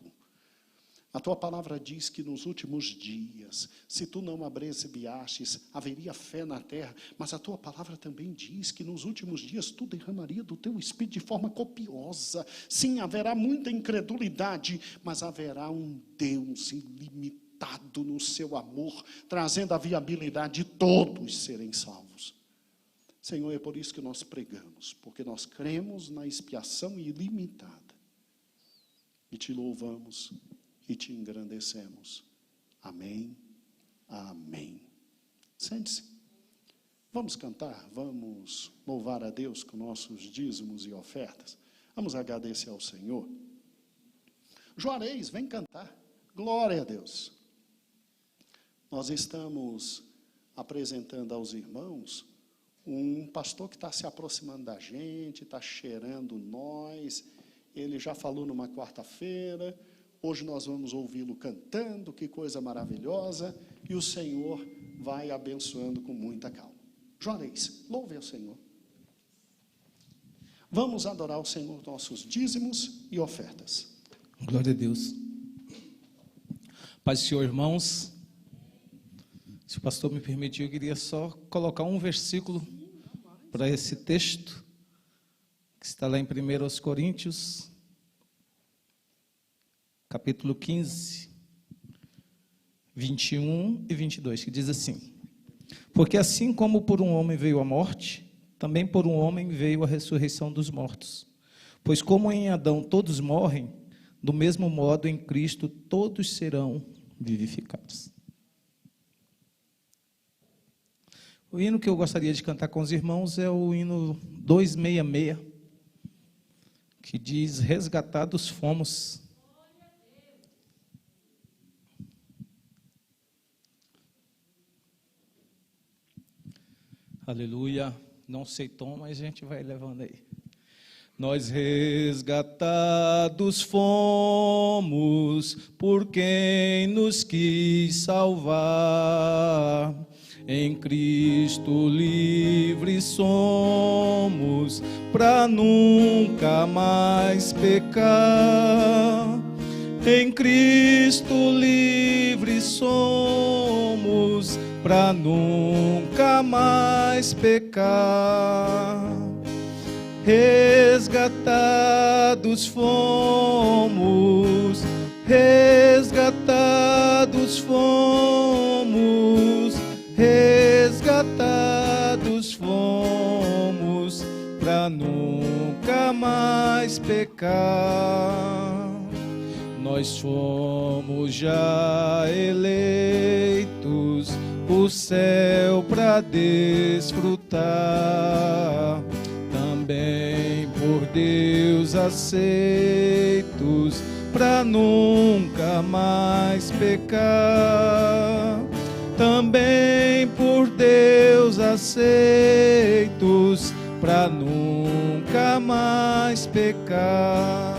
A tua palavra diz que nos últimos dias, se tu não abreviastes, haveria fé na terra. Mas a tua palavra também diz que nos últimos dias tu derramaria do teu Espírito de forma copiosa. Sim, haverá muita incredulidade, mas haverá um Deus ilimitado no seu amor, trazendo a viabilidade de todos serem salvos. Senhor, é por isso que nós pregamos, porque nós cremos na expiação ilimitada. E te louvamos e te engrandecemos. Amém, amém. Sente-se. Vamos cantar, vamos louvar a Deus com nossos dízimos e ofertas. Vamos agradecer ao Senhor. Juarez, vem cantar. Glória a Deus. Nós estamos apresentando aos irmãos um pastor que está se aproximando da gente, está cheirando nós. Ele já falou numa quarta-feira. Hoje nós vamos ouvi-lo cantando, que coisa maravilhosa. E o Senhor vai abençoando com muita calma. Juarez, louve ao Senhor. Vamos adorar o Senhor, nossos dízimos e ofertas. Glória a Deus. Paz do Senhor, irmãos. Se o pastor me permitir, eu queria só colocar um versículo para esse texto, que está lá em 1 Coríntios, capítulo 15, 21 e 22, que diz assim: porque assim como por um homem veio a morte, também por um homem veio a ressurreição dos mortos. Pois como em Adão todos morrem, do mesmo modo em Cristo todos serão vivificados. O hino que eu gostaria de cantar com os irmãos é o hino 266, que diz: resgatados fomos. Aleluia. Não sei tom, mas a gente vai levando aí. Nós resgatados fomos por quem nos quis salvar. Em Cristo livres somos para nunca mais pecar. Em Cristo livres somos para nunca mais pecar. Resgatados fomos, resgatados fomos, resgatados fomos para nunca mais pecar. Nós fomos já eleitos, o céu para desfrutar, também por Deus aceitos, para nunca mais pecar. Também por Deus aceitos, para nunca mais pecar.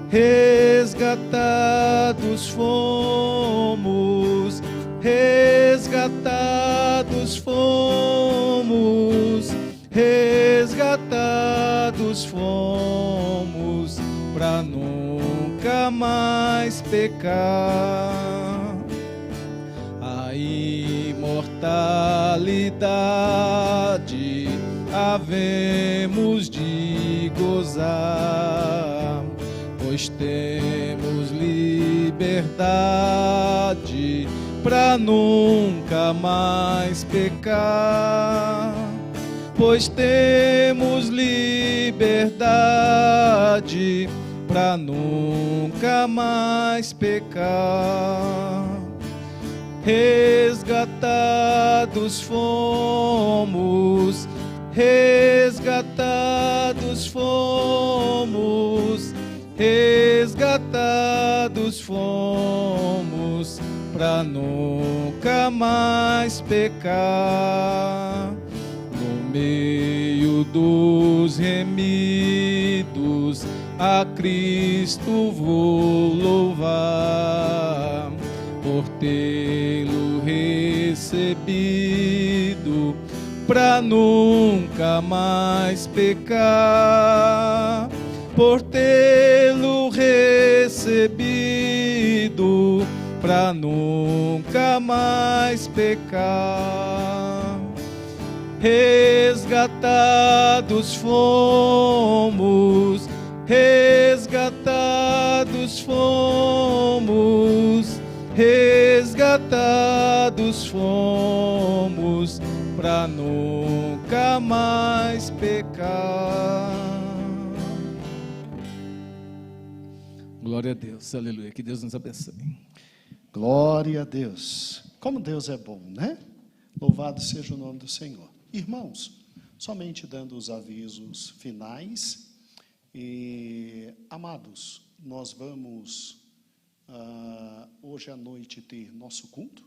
Resgatados fomos, resgatados fomos, resgatados fomos, para nunca mais pecar. A imortalidade havemos de gozar, pois temos liberdade para nunca mais pecar. Pois temos liberdade para nunca mais pecar. Resgatados fomos, resgatados fomos, resgatados fomos, para nunca mais pecar. No meio dos remidos, a Cristo vou louvar, por tê-lo recebido, para nunca mais pecar. Por tê-lo recebido, para nunca mais pecar. Resgatados fomos, resgatados fomos, resgatados fomos, para nunca mais pecar. Glória a Deus, aleluia, que Deus nos abençoe. Glória a Deus. Como Deus é bom, né? Louvado seja o nome do Senhor. Irmãos, somente dando os avisos finais. E, amados, nós vamos hoje à noite ter nosso culto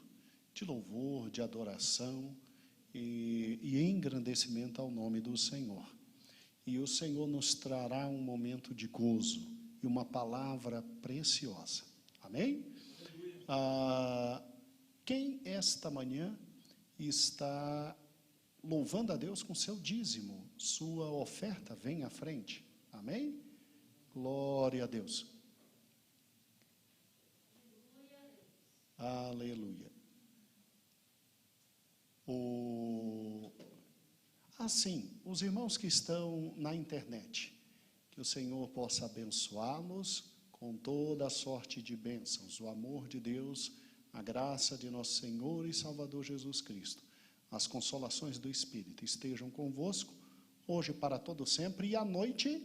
de louvor, de adoração e engrandecimento ao nome do Senhor. E o Senhor nos trará um momento de gozo e uma palavra preciosa. Amém? Quem esta manhã está louvando a Deus com seu dízimo, sua oferta, vem à frente. Amém? Glória a Deus. Aleluia. Assim, os irmãos que estão na internet, que o Senhor possa abençoá-los com toda a sorte de bênçãos, o amor de Deus, a graça de nosso Senhor e Salvador Jesus Cristo, as consolações do Espírito estejam convosco, hoje para todo sempre, e à noite,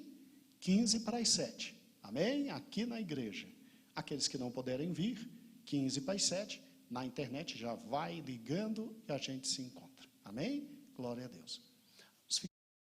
6:45. Amém? Aqui na igreja. Aqueles que não puderem vir, 6:45, na internet, já vai ligando e a gente se encontra. Amém? Glória a Deus.